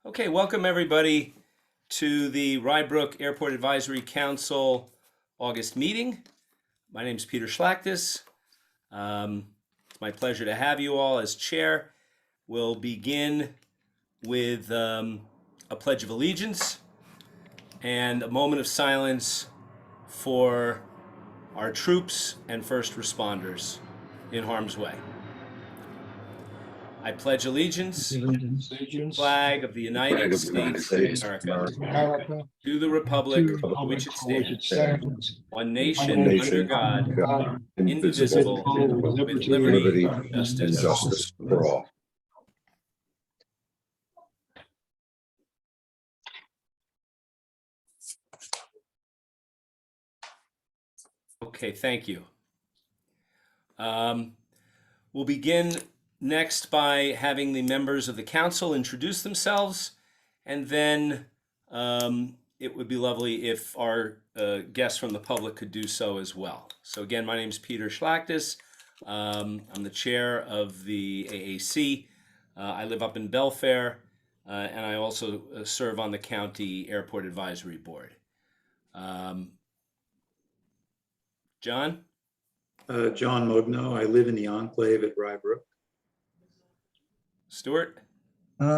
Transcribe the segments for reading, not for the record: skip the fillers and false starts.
Okay, welcome everybody to the Rye Brook Airport Advisory Council August meeting. My name is Peter Schlachtis. It's my pleasure to have you all as chair. We'll begin with a pledge of allegiance and a moment of silence for our troops and first responders in harm's way. I pledge allegiance to the flag of the United States of America, to the republic for which it stands, one nation under God, indivisible, with liberty and justice for all. Okay, thank you. We'll begin next by having the members of the council introduce themselves, and then it would be lovely if our guests from the public could do so as well. So again, my name is Peter Schlachtis. I'm the chair of the AAC. I live up in Belfair, and I also serve on the County Airport Advisory Board. John? John Mogno. I live in the enclave at Rye Brook. Stuart?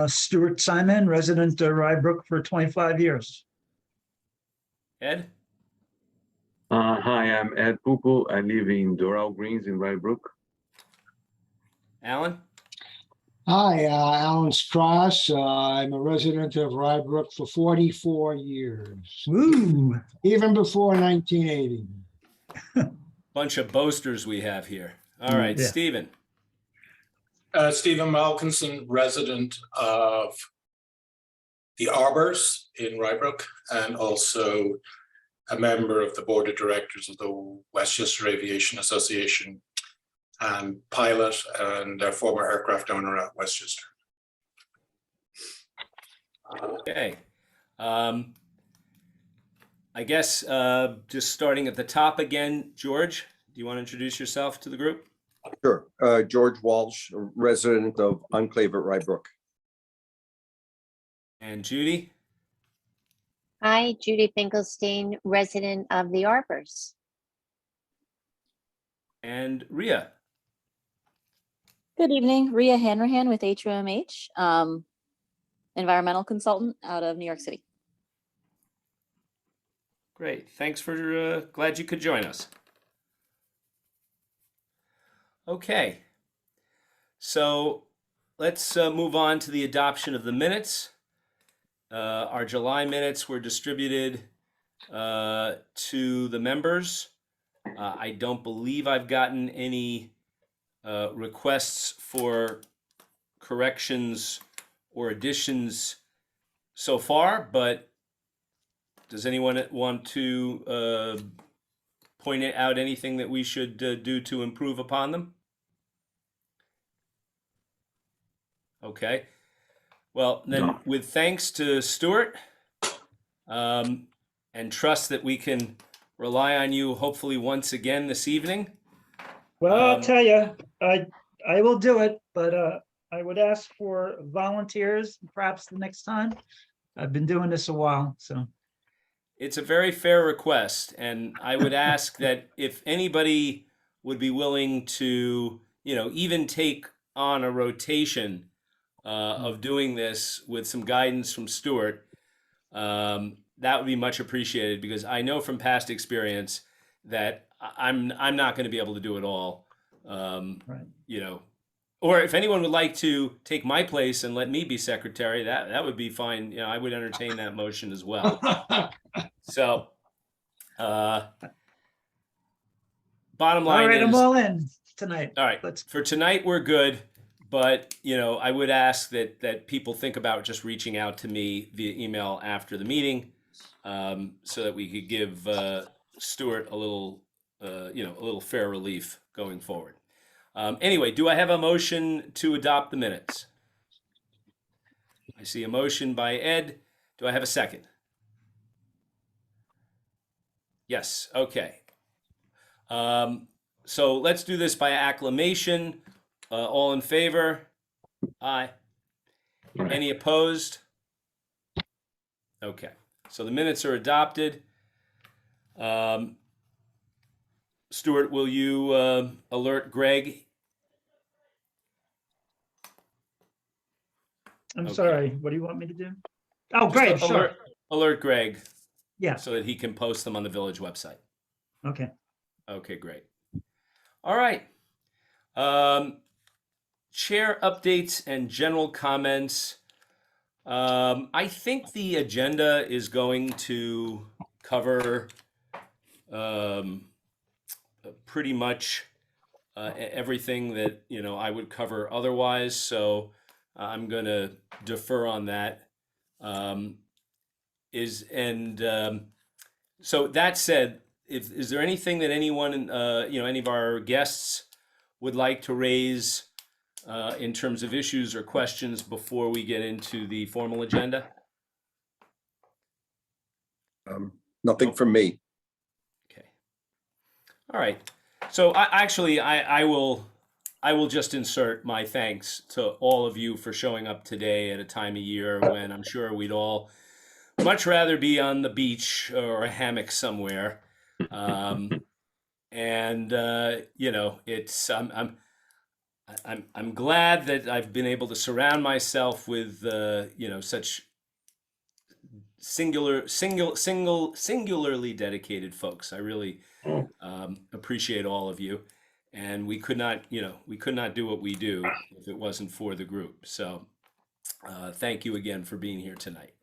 Stuart Simon, resident of Rye Brook for 25 years. Ed? Hi, I'm Ed Pupil. I live in Doral Greens in Rye Brook. Alan? Hi, Alan Strauss. I'm a resident of Rye Brook for 44 years, Woo! even before 1980. Bunch of boasters we have here. All right, Yeah. Stephen. Stephen Malkinson, resident of the Arbors in Rye Brook, and also a member of the board of directors of the Westchester Aviation Association, and pilot and a former aircraft owner at Westchester. Okay. I guess just starting at the top again, George, do you want to introduce yourself to the group? Sure. George Walsh, resident of Enclave at Rye Brook. And Judy? Hi, Judy Finkelstein, resident of the Arbors. And Ria? Good evening, Ria Hanrahan with HOMH, environmental consultant out of New York City. Great. Thanks for, glad you could join us. Okay. So let's move on to the adoption of the minutes. Our July minutes were distributed to the members. I don't believe I've gotten any requests for corrections or additions so far, but does anyone want to point out anything that we should do to improve upon them? Okay. Well, then with thanks to Stuart, and trust that we can rely on you hopefully once again this evening. Well, I'll tell you, I will do it, but I would ask for volunteers perhaps the next time. I've been doing this a while, so. It's a very fair request, and I would ask that if anybody would be willing to, even take on a rotation of doing this with some guidance from Stuart, that would be much appreciated, because I know from past experience that I'm not going to be able to do it all. Right. Or if anyone would like to take my place and let me be secretary, that would be fine. I would entertain that motion as well. So, bottom line All right, is, I'm all in tonight. all right, for tonight, we're good. But, I would ask that people think about just reaching out to me via email after the meeting, so that we could give Stuart a little fair relief going forward. Anyway, do I have a motion to adopt the minutes? I see a motion by Ed. Do I have a second? Yes, okay. So let's do this by acclamation. All in favor? Aye. Any opposed? Okay, so the minutes are adopted. Stuart, will you alert Greg? I'm Okay. sorry, what do you want me to do? Oh, Just great, sure. alert Greg Yeah, so that he can post them on the village website. okay. Okay, great. All right. Chair updates and general comments. I think the agenda is going to cover pretty much everything that I would cover otherwise. So I'm going to defer on that. So that said, is there anything that anyone, any of our guests would like to raise in terms of issues or questions before we get into the formal agenda? Nothing from me. Okay. All right. So I will just insert my thanks to all of you for showing up today at a time of year when I'm sure we'd all much rather be on the beach or a hammock somewhere. It's I'm glad that I've been able to surround myself with such singularly dedicated folks. I really appreciate all of you, and we could not do what we do if it wasn't for the group. So thank you again for being here tonight.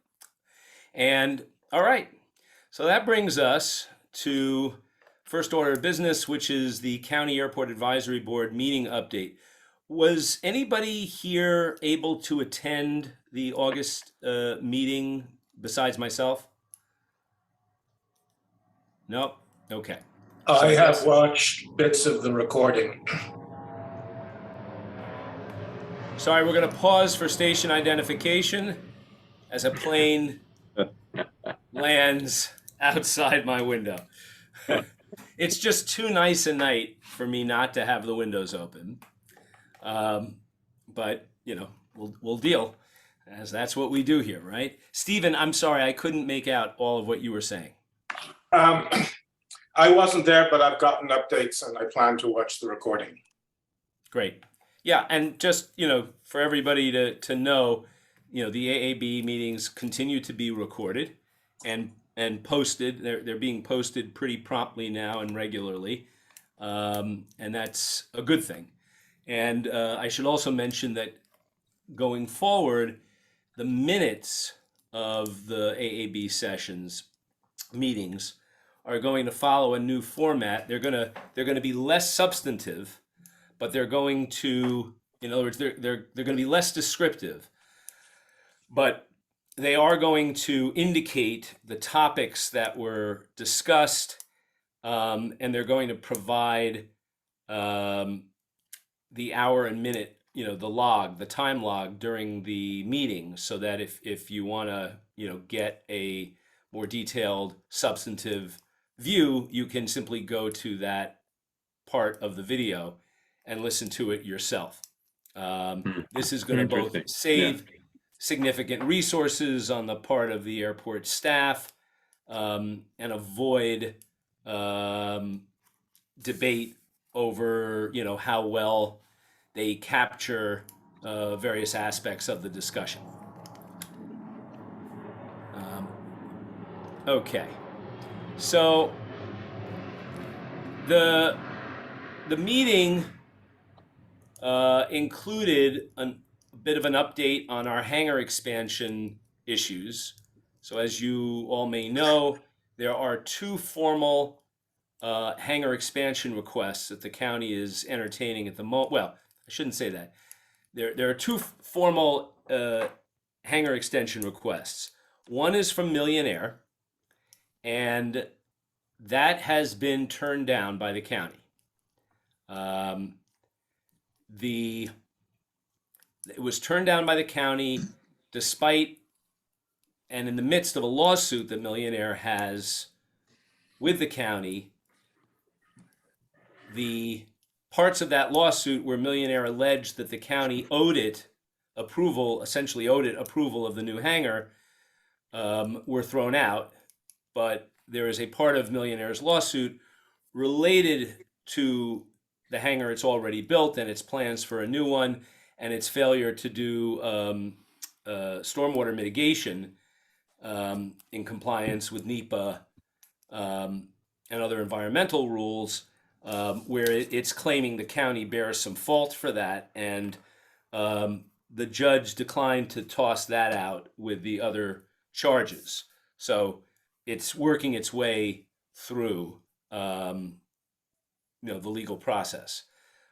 And all right, so that brings us to first order of business, which is the County Airport Advisory Board meeting update. Was anybody here able to attend the August meeting besides myself? No? Okay. I have watched bits of the recording. Sorry, we're going to pause for station identification as a plane lands outside my window. It's just too nice a night for me not to have the windows open. But, we'll deal, as that's what we do here, right? Stephen, I'm sorry, I couldn't make out all of what you were saying. I wasn't there, but I've gotten updates and I plan to watch the recording. Great. Yeah, and just, for everybody to know, the AAB meetings continue to be recorded and posted. They're being posted pretty promptly now and regularly, and that's a good thing. And I should also mention that going forward, the minutes of the AAB sessions meetings are going to follow a new format. They're going to be less substantive, but they're going to, in other words, they're going to be less descriptive, but they are going to indicate the topics that were discussed, and they're going to provide the hour and minute, the time log during the meeting, so that if you want to, get a more detailed, substantive view, you can simply go to that part of the video and listen to it yourself. This is going to both Interesting. save significant resources on the part of the airport staff and avoid debate over, how well they capture various aspects of the discussion. Okay, so the meeting included a bit of an update on our hangar expansion issues. So as you all may know, there are two formal hangar expansion requests that the county is entertaining at the moment. Well, I shouldn't say that. There are two formal hangar extension requests. One is from Millionaire, and that has been turned down by the county. It was turned down by the county despite and in the midst of a lawsuit that Millionaire has with the county. The parts of that lawsuit where Millionaire alleged that the county essentially owed it approval of the new hangar, were thrown out, but there is a part of Millionaire's lawsuit related to the hangar it's already built and its plans for a new one and its failure to do stormwater mitigation in compliance with NEPA and other environmental rules, where it's claiming the county bears some fault for that, and the judge declined to toss that out with the other charges. So it's working its way through, the legal process.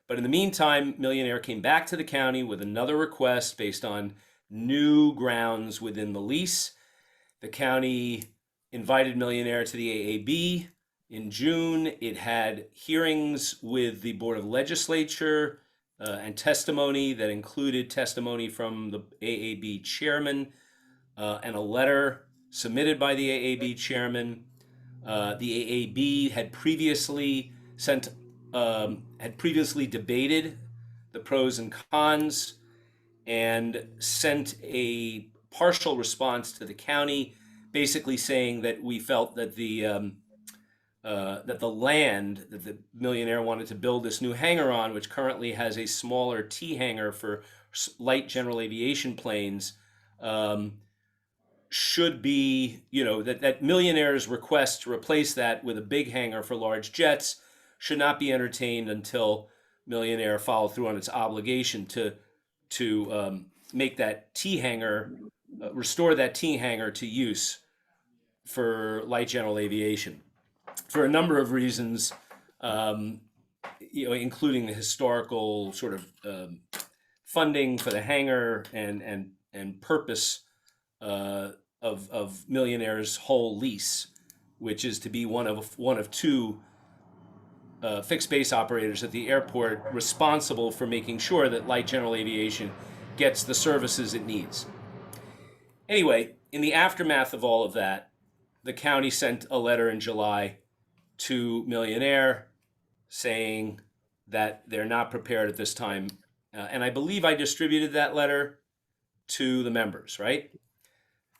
But in the meantime, Millionaire came back to the county with another request based on new grounds within the lease. The county invited Millionaire to the AAB in June. It had hearings with the Board of Legislature and testimony that included testimony from the AAB chairman and a letter submitted by the AAB chairman. The AAB had previously debated the pros and cons and sent a partial response to the county, basically saying that we felt that the land that the Millionaire wanted to build this new hangar on, which currently has a smaller T hangar for light general aviation planes, should be, that Millionaire's request to replace that with a big hangar for large jets should not be entertained until Millionaire followed through on its obligation to make that T hangar, restore that T hangar to use for light general aviation, for a number of reasons, including the historical sort of funding for the hangar and purpose of Millionaire's whole lease, which is to be one of two fixed base operators at the airport responsible for making sure that light general aviation gets the services it needs. Anyway, in the aftermath of all of that, the county sent a letter in July to Millionaire saying that they're not prepared at this time. And I believe I distributed that letter to the members, right?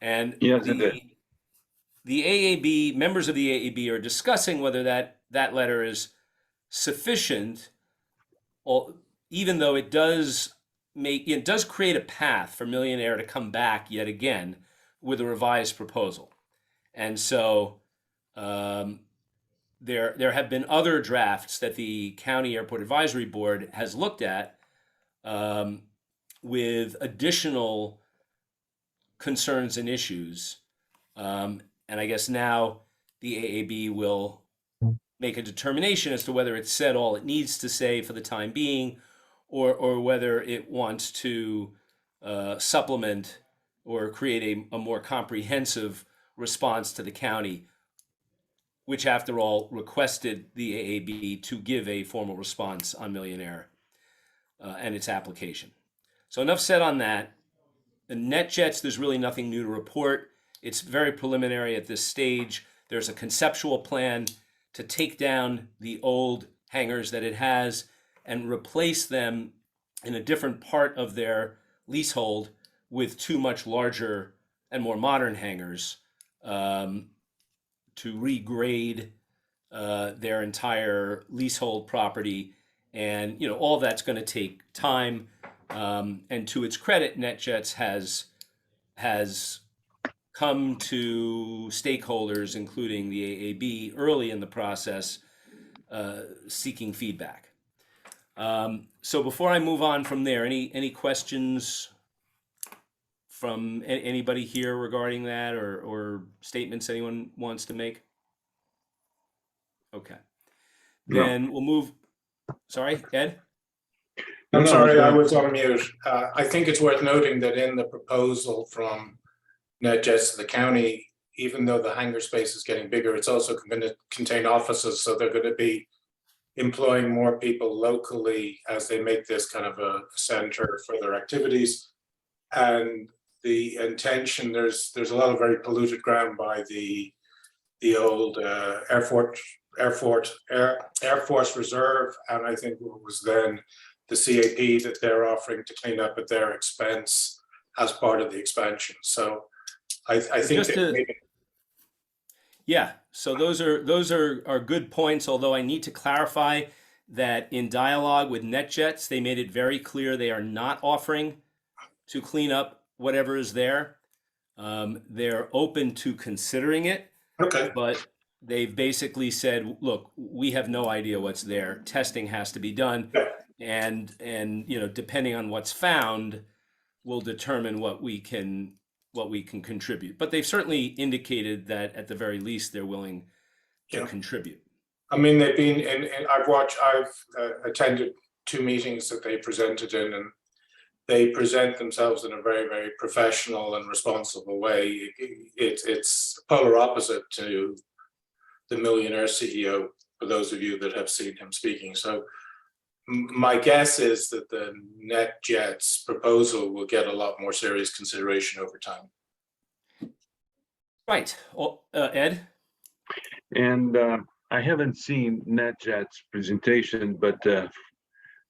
And Yes, it did. the AAB, members of the AAB are discussing whether that letter is sufficient, even though it does create a path for Millionaire to come back yet again with a revised proposal. And so there have been other drafts that the County Airport Advisory Board has looked at with additional concerns and issues. And I guess now the AAB will make a determination as to whether it's said all it needs to say for the time being, or whether it wants to supplement or create a more comprehensive response to the county, which after all requested the AAB to give a formal response on Millionaire and its application. So enough said on that. The NetJets, there's really nothing new to report. It's very preliminary at this stage. There's a conceptual plan to take down the old hangars that it has and replace them in a different part of their leasehold with two much larger and more modern hangars to regrade their entire leasehold property. And, all that's going to take time. And to its credit, NetJets has come to stakeholders, including the AAB, early in the process, seeking feedback. So before I move on from there, any questions from anybody here regarding that, or statements anyone wants to make? Okay. No. Then we'll move. Sorry, Ed? I'm No, sorry, go I ahead. was on mute. I think it's worth noting that in the proposal from NetJets to the county, even though the hangar space is getting bigger, it's also going to contain offices. So they're going to be employing more people locally as they make this kind of a center for their activities. And the intention, there's a lot of very polluted ground by the old Air Force Reserve, and I think what was then the CAP that they're offering to clean up at their expense as part of the expansion. So I think Just that to- maybe- Yeah, so those are good points, although I need to clarify that in dialogue with NetJets, they made it very clear they are not offering to clean up whatever is there. They're open to considering it, okay, but they've basically said, look, we have no idea what's there. Testing has to be done. Yeah. And depending on what's found, we'll determine what we can contribute. But they've certainly indicated that at the very least they're willing to Yeah. contribute. I mean, they've been, and I've attended 2 meetings that they presented in, and they present themselves in a very, very professional and responsible way. It's polar opposite to the millionaire CEO, for those of you that have seen him speaking. So my guess is that the NetJets proposal will get a lot more serious consideration over time. Right. Ed? And I haven't seen NetJet's presentation, but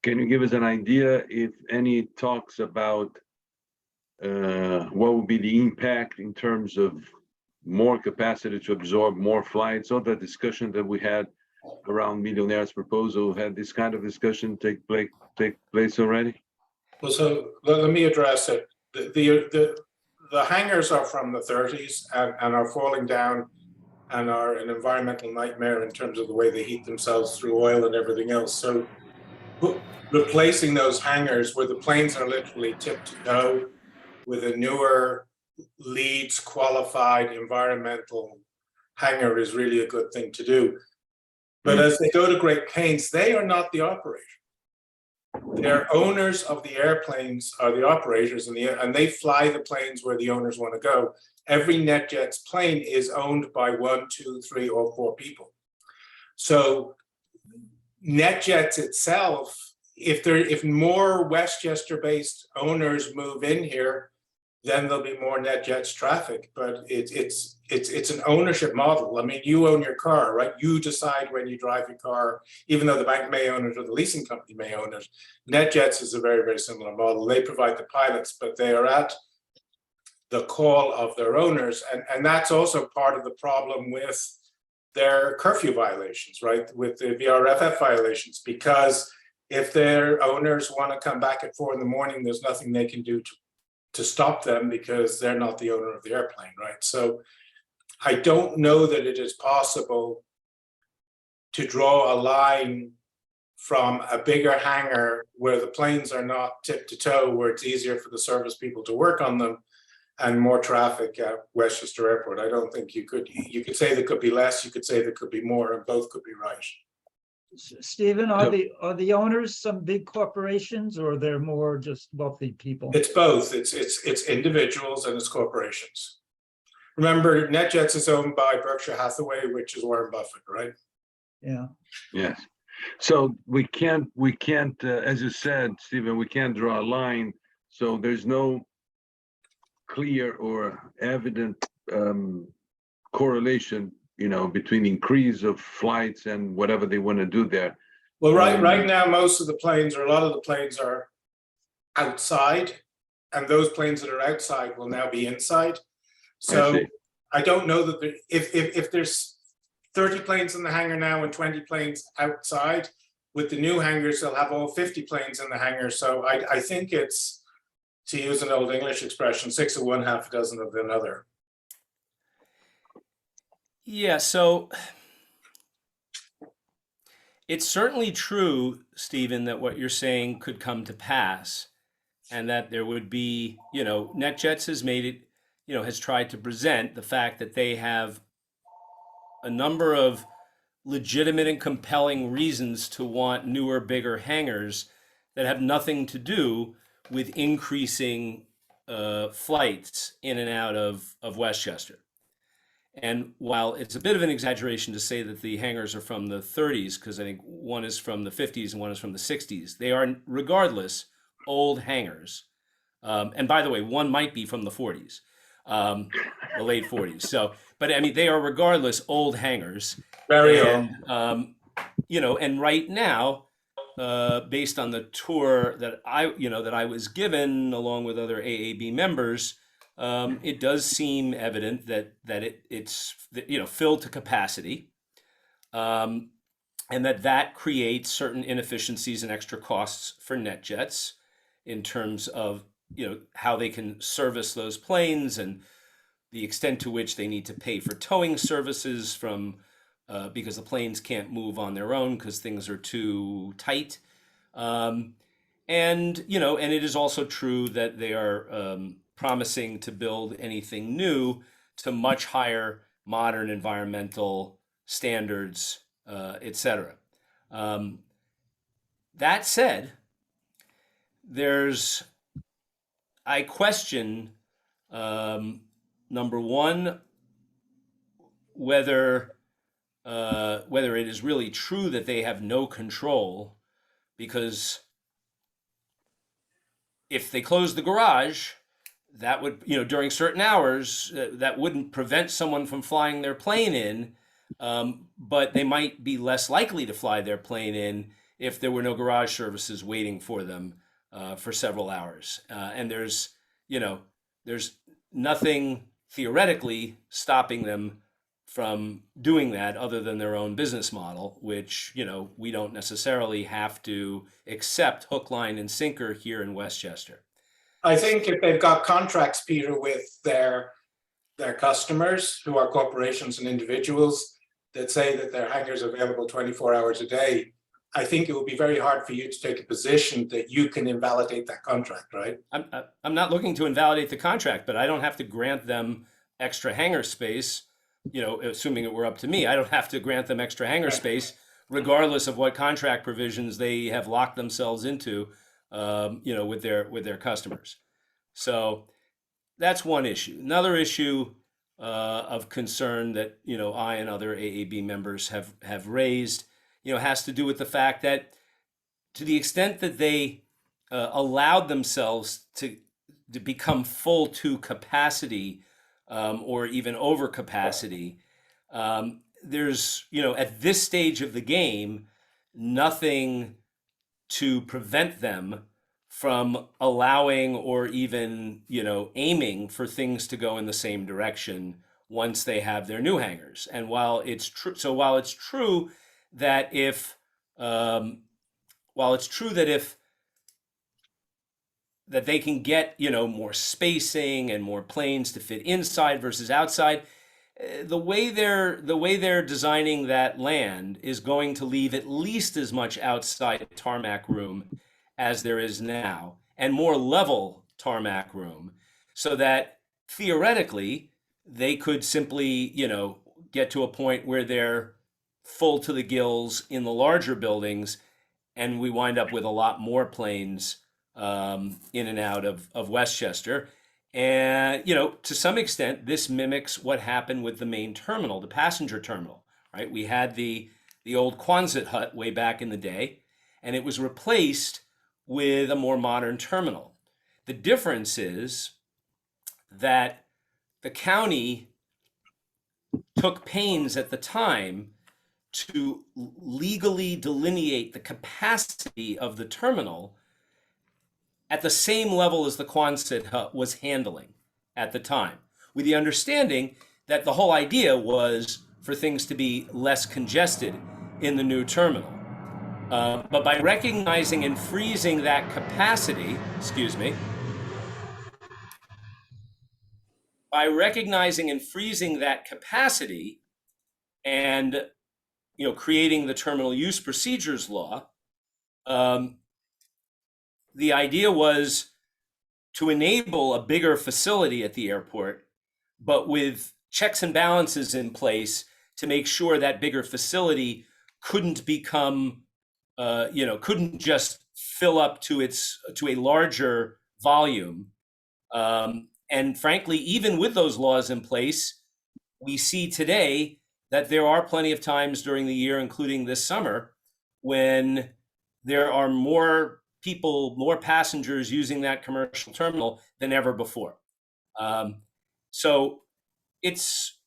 can you give us an idea if any talks about what would be the impact in terms of more capacity to absorb more flights? All the discussion that we had around Millionaire's proposal, had this kind of discussion take place already? Well, so let me address it. The hangars are from the 30s and are falling down and are an environmental nightmare in terms of the way they heat themselves through oil and everything else. So replacing those hangars where the planes are literally tip to toe with a newer LEEDs qualified environmental hangar is really a good thing to do. But as they go to Great Plains, they are not the operator. Their owners of the airplanes are the operators, and they fly the planes where the owners want to go. Every NetJets plane is owned by 1, 2, 3, or 4 people. So NetJets itself, if more Westchester-based owners move in here, then there'll be more NetJets traffic. But it's an ownership model. I mean, you own your car, right? You decide when you drive your car, even though the bank may own it or the leasing company may own it. NetJets is a very, very similar model. They provide the pilots, but they are at the call of their owners. And that's also part of the problem with their curfew violations, right? With the VRFF violations, because if their owners want to come back at 4 a.m, there's nothing they can do to stop them because they're not the owner of the airplane, right? So I don't know that it is possible to draw a line from a bigger hangar where the planes are not tip to toe, where it's easier for the service people to work on them, and more traffic at Westchester Airport. I don't think you could say there could be less, you could say there could be more, and both could be right. Stephen, are the owners some big corporations, or they're more just wealthy people? It's both. It's individuals and it's corporations. Remember, NetJets is owned by Berkshire Hathaway, which is Warren Buffett, right? Yeah. Yes. So we can't, as you said, Stephen, we can't draw a line. So there's no clear or evident correlation, between increase of flights and whatever they want to do there. Well, right now, most of the planes, or a lot of the planes, are outside, and those planes that are outside will now be inside. So I don't know that if there's 30 planes in the hangar now and 20 planes outside, with the new hangars, they'll have all 50 planes in the hangar. So I think it's, to use an old English expression, 6 of one, half a dozen of another. Yeah, so it's certainly true, Stephen, that what you're saying could come to pass, and that there would be, NetJets has made it, has tried to present the fact that they have a number of legitimate and compelling reasons to want newer, bigger hangars that have nothing to do with increasing flights in and out of Westchester. And while it's a bit of an exaggeration to say that the hangars are from the 30s, because I think one is from the 50s and one is from the 60s, they are regardless old hangars. And by the way, one might be from the 40s, the late 40s. So, but I mean, they are regardless old hangars. Very old. And right now, based on the tour that I was given along with other AAB members, it does seem evident that it's filled to capacity, and that creates certain inefficiencies and extra costs for NetJets in terms of how they can service those planes and the extent to which they need to pay for towing services from because the planes can't move on their own because things are too tight. And it is also true that they are promising to build anything new to much higher modern environmental standards, etc. That said, I question, number one, whether it is really true that they have no control, because if they close the garage, that would, during certain hours, that wouldn't prevent someone from flying their plane in, but they might be less likely to fly their plane in if there were no garage services waiting for them for several hours. And there's nothing theoretically stopping them from doing that other than their own business model, which, we don't necessarily have to accept hook, line, and sinker here in Westchester. I think if they've got contracts, Peter, with their customers, who are corporations and individuals, that say that their hangars are available 24 hours a day, I think it will be very hard for you to take a position that you can invalidate that contract, right? I'm not looking to invalidate the contract, but I don't have to grant them extra hangar space. Assuming it were up to me, I don't have to grant them extra hangar space, regardless of what contract provisions they have locked themselves into, with their customers. So that's one issue. Another issue of concern that I and other AAB members have raised, has to do with the fact that, to the extent that they allowed themselves to become full to capacity, or even over capacity, there's, at this stage of the game, nothing to prevent them from allowing or even, aiming for things to go in the same direction once they have their new hangars. And while it's true that if that they can get, more spacing and more planes to fit inside versus outside, the way they're designing that land is going to leave at least as much outside tarmac room as there is now, and more level tarmac room, so that theoretically they could simply, get to a point where they're full to the gills in the larger buildings, and we wind up with a lot more planes in and out of Westchester. And, to some extent, this mimics what happened with the main terminal, the passenger terminal, right? We had the old Quonset hut way back in the day, and it was replaced with a more modern terminal. The difference is that the county took pains at the time to legally delineate the capacity of the terminal at the same level as the Quonset hut was handling at the time, with the understanding that the whole idea was for things to be less congested in the new terminal. But by recognizing and freezing that capacity, and creating the terminal use procedures law, the idea was to enable a bigger facility at the airport, but with checks and balances in place to make sure that bigger facility couldn't become, couldn't just fill up to a larger volume. And frankly, even with those laws in place, we see today that there are plenty of times during the year, including this summer, when there are more people, more passengers using that commercial terminal than ever before. So it's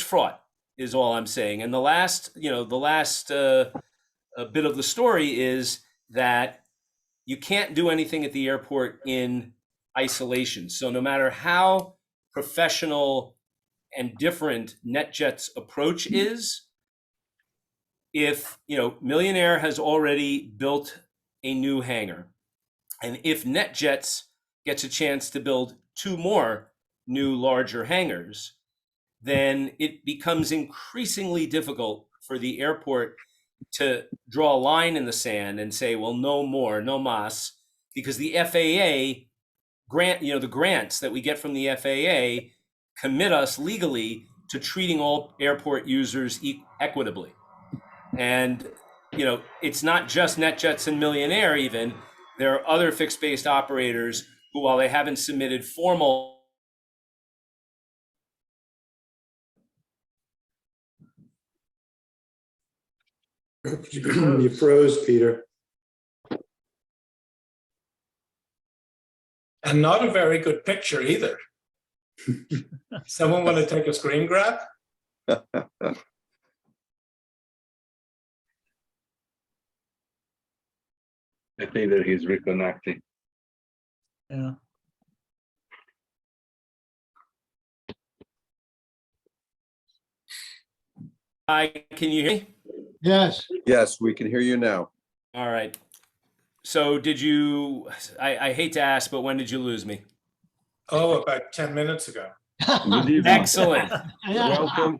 fraught, is all I'm saying. And the last bit of the story is that you can't do anything at the airport in isolation. So no matter how professional and different NetJet's approach is, if, Millionaire has already built a new hangar, and if NetJets gets a chance to build 2 more new larger hangars, then it becomes increasingly difficult for the airport to draw a line in the sand and say, well, no more, no mas, because the FAA the grants that we get from the FAA commit us legally to treating all airport users equitably. And, it's not just NetJets and Millionaire even. There are other fixed-based operators who, while they haven't submitted formal You froze, Peter. And not a very good picture either. Someone want to take a screen grab? I think that he's reconnecting. Yeah. Hi, can you hear me? Yes, Yes, we can hear you now. All right. So did you, I hate to ask, but when did you lose me? Oh, about 10 minutes ago. Good evening. Excellent.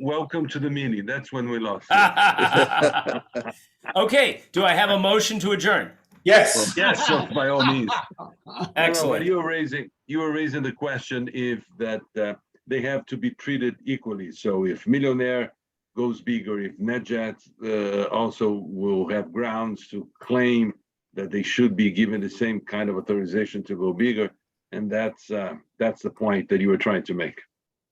Welcome to the meeting. That's when we lost. Okay, do I have a motion to adjourn? Yes. Yes, so by all means. Excellent. You were raising the question if that they have to be treated equally. So if Millionaire goes bigger, if NetJets also will have grounds to claim that they should be given the same kind of authorization to go bigger, and that's the point that you were trying to make.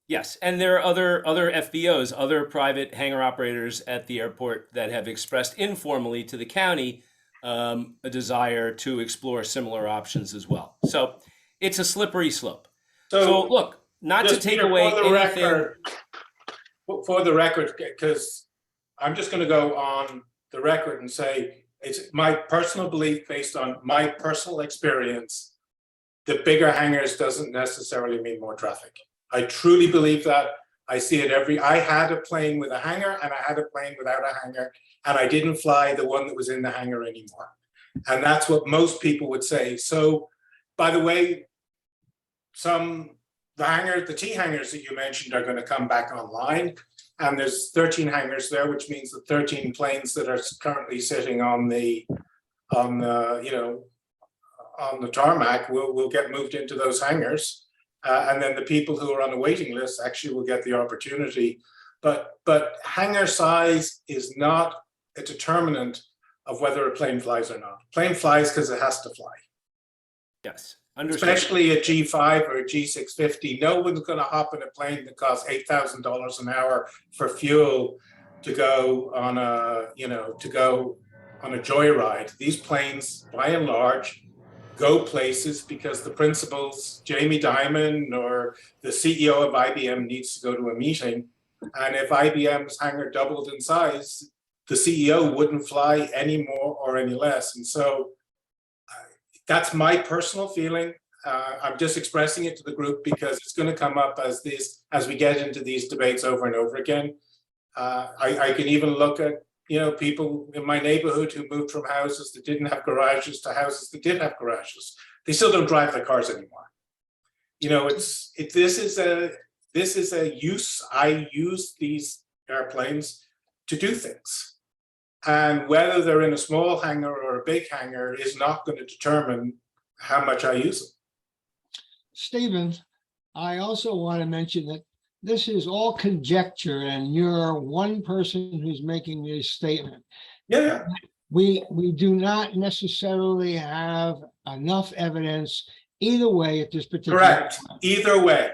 Yes, and there are other FBOs, other private hangar operators at the airport that have expressed informally to the county a desire to explore similar options as well. So it's a slippery slope. So look, not to Just, take Peter, away for the anything. for the record, because I'm just going to go on the record and say it's my personal belief based on my personal experience that bigger hangars doesn't necessarily mean more traffic. I truly believe that. I see it I had a plane with a hangar and I had a plane without a hangar, and I didn't fly the one that was in the hangar anymore. And that's what most people would say. So, by the way, the T hangars that you mentioned are going to come back online. And there's 13 hangars there, which means the 13 planes that are currently sitting on the tarmac will get moved into those hangars. And then the people who are on the waiting list actually will get the opportunity. But hangar size is not a determinant of whether a plane flies or not. Plane flies because it has to fly. Yes, understood. Especially a G5 or a G650. No one's going to hop in a plane that costs $8,000 an hour for fuel to go on a joyride. These planes, by and large, go places because the principals, Jamie Dimon or the CEO of IBM, needs to go to a meeting. And if IBM's hangar doubled in size, the CEO wouldn't fly any more or any less. And so that's my personal feeling. I'm just expressing it to the group because it's going to come up as we get into these debates over and over again. I can even look at people in my neighborhood who moved from houses that didn't have garages to houses that did have garages. They still don't drive their cars anymore. This is a use. I use these airplanes to do things. And whether they're in a small hangar or a big hangar is not going to determine how much I use them. Stephen, I also want to mention that this is all conjecture and you're one person who's making this statement. Yeah. We do not necessarily have enough evidence either way at this particular Correct. time. Either way.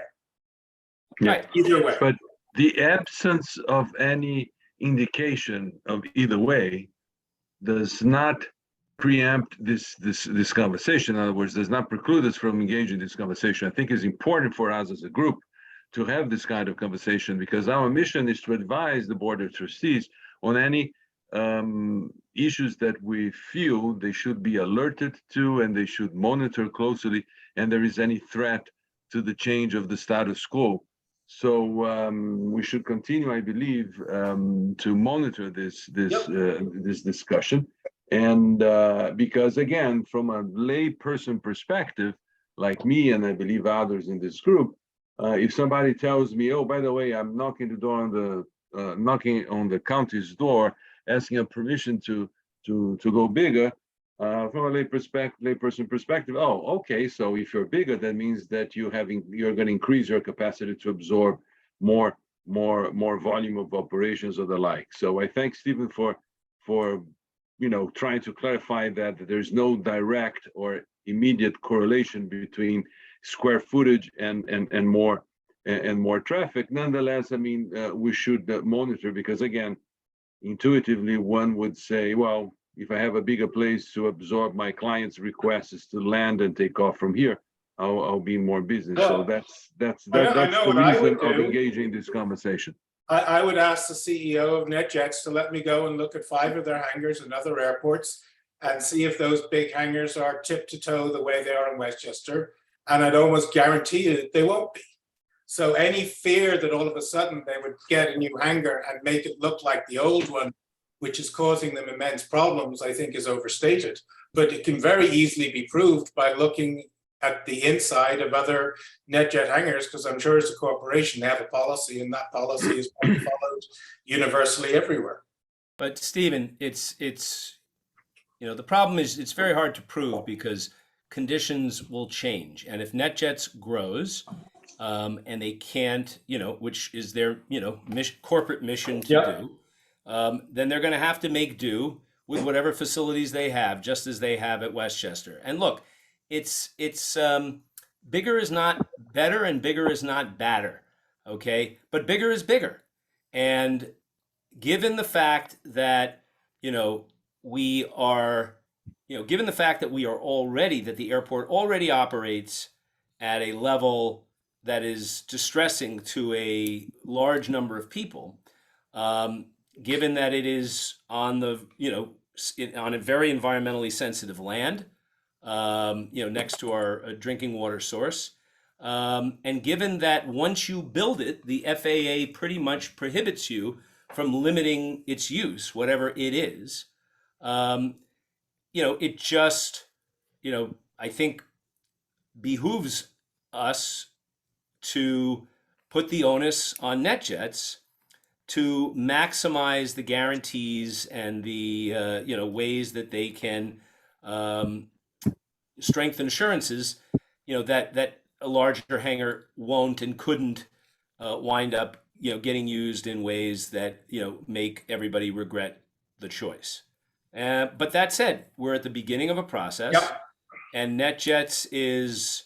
Yeah. Right. Either way. But the absence of any indication of either way does not preempt this conversation. In other words, does not preclude us from engaging this conversation. I think it's important for us as a group to have this kind of conversation because our mission is to advise the Board of Trustees on any issues that we feel they should be alerted to and they should monitor closely, and there is any threat to the change of the status quo. So we should continue, I believe, to monitor this discussion. And because again, from a lay person perspective, like me, and I believe others in this group, if somebody tells me, oh, by the way, I'm knocking on the county's door, asking a permission to go bigger, from a layperson perspective, oh, okay, so if you're bigger, that means that you're going to increase your capacity to absorb more volume of operations or the like. So I thank Stephen for trying to clarify that there's no direct or immediate correlation between square footage and more traffic. Nonetheless, I mean, we should monitor, because again, intuitively one would say, well, if I have a bigger place to absorb my clients' requests is to land and take off from here, I'll be in more business. So that's the reason of engaging this conversation. I would ask the CEO of NetJets to let me go and look at 5 of their hangars in other airports and see if those big hangars are tip to toe the way they are in Westchester. And I'd almost guarantee you that they won't be. So any fear that all of a sudden they would get a new hangar and make it look like the old one, which is causing them immense problems, I think is overstated. But it can very easily be proved by looking at the inside of other NetJet hangars, because I'm sure as a corporation, they have a policy, and that policy is followed universally everywhere. But Stephen, it's the problem is it's very hard to prove because conditions will change. And if NetJets grows, and they can't, which is their, corporate mission to do, then they're going to have to make do with whatever facilities they have, just as they have at Westchester. And look, it's bigger is not better and bigger is not badder, okay? But bigger is bigger. And given the fact that, we are, given the fact that that the airport already operates at a level that is distressing to a large number of people, given that it is on on a very environmentally sensitive land, next to our drinking water source, and given that once you build it, the FAA pretty much prohibits you from limiting its use, whatever it is, it just, I think behooves us to put the onus on NetJets to maximize the guarantees and the ways that they can strengthen assurances, that a larger hangar won't and couldn't wind up getting used in ways that make everybody regret the choice. But that said, we're at the beginning of a process, and NetJets is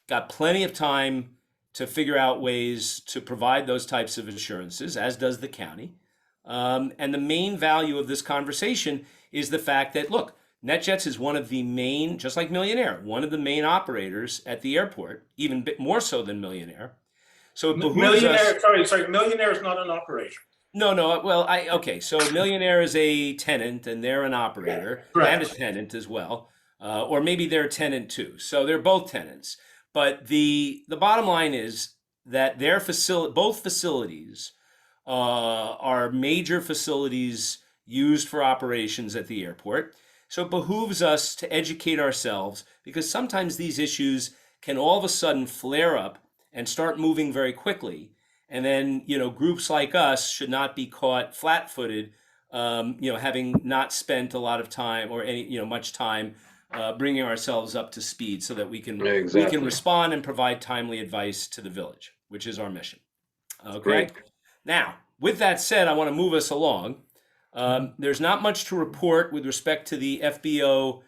got plenty of time to figure out ways to provide those types of assurances, as does the county. And the main value of this conversation is the fact that, look, NetJets is one of the main, just like Millionaire, one of the main operators at the airport, even a bit more so than Millionaire. So it behooves us. Sorry, Millionaire is not an operator. No. Well, so Millionaire is a tenant and they're an operator and a tenant as well. Or maybe they're a tenant too. So they're both tenants. But the bottom line is that both facilities are major facilities used for operations at the airport. So it behooves us to educate ourselves, because sometimes these issues can all of a sudden flare up and start moving very quickly. And then, groups like us should not be caught flat-footed, having not spent a lot of time or any, much time bringing ourselves up to speed so that we can respond and provide timely advice to the village, which is our mission. Okay. Great. Now, with that said, I want to move us along. There's not much to report with respect to the FBO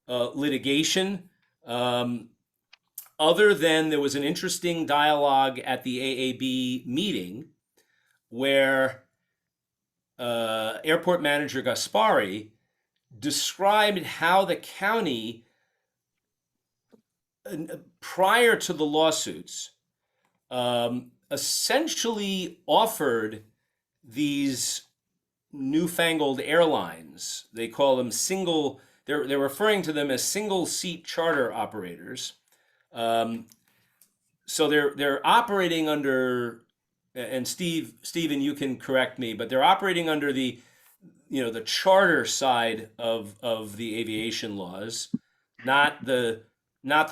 litigation, other than there was an interesting dialogue at the AAB meeting where airport manager Gaspari described how the county, prior to the lawsuits, essentially offered these newfangled airlines. They call them they're referring to them as single seat charter operators. So they're operating under, and Stephen, you can correct me, but they're operating under the charter side of the aviation laws, not the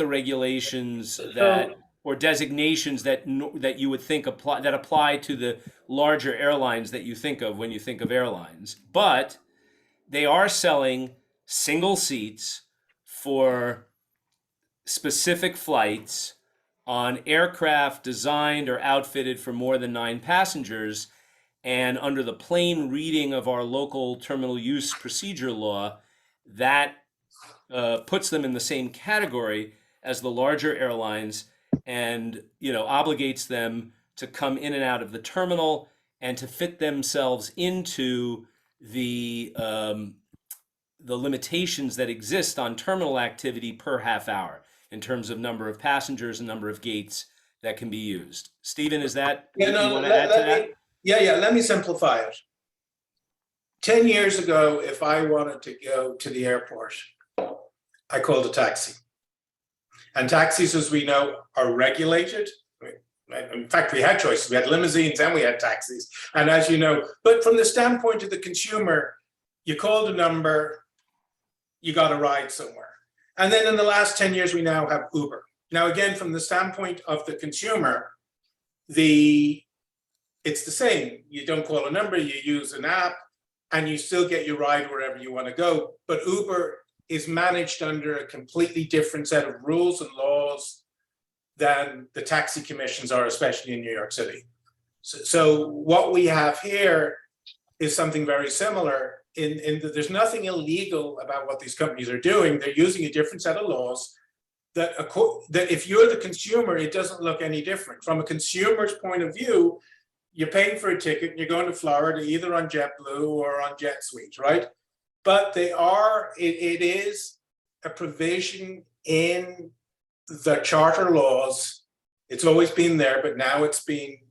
regulations or designations that you would think apply to the larger airlines that you think of when you think of airlines. But they are selling single seats for specific flights on aircraft designed or outfitted for more than 9 passengers. And under the plain reading of our local terminal use procedure law, that puts them in the same category as the larger airlines, and obligates them to come in and out of the terminal and to fit themselves into the limitations that exist on terminal activity per half hour in terms of number of passengers and number of gates that can be used. Stephen, is that Yeah, you no, want to add to that? let me simplify it. 10 years ago, if I wanted to go to the airport, I called a taxi. And taxis, as we know, are regulated. In fact, we had choices. We had limousines and we had taxis. And as you know, but from the standpoint of the consumer, you called a number, you got a ride somewhere. And then in the last 10 years, we now have Uber. Now, again, from the standpoint of the consumer, it's the same. You don't call a number, you use an app, and you still get your ride wherever you want to go. But Uber is managed under a completely different set of rules and laws than the taxi commissions are, especially in New York City. So what we have here is something very similar in that there's nothing illegal about what these companies are doing. They're using a different set of laws that if you're the consumer, it doesn't look any different. From a consumer's point of view, you're paying for a ticket and you're going to Florida either on JetBlue or on JetSuite, right? But it is a provision in the charter laws. It's always been there, but now it's being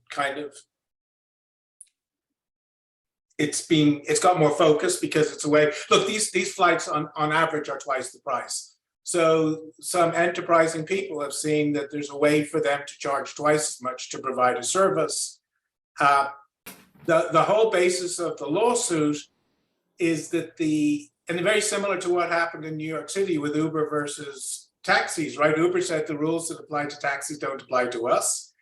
it's got more focus because it's a way. Look, these flights on average are twice the price. So some enterprising people have seen that there's a way for them to charge twice as much to provide a service. The whole basis of the lawsuit is that and very similar to what happened in New York City with Uber versus taxis, right? Uber said the rules that apply to taxis don't apply to us.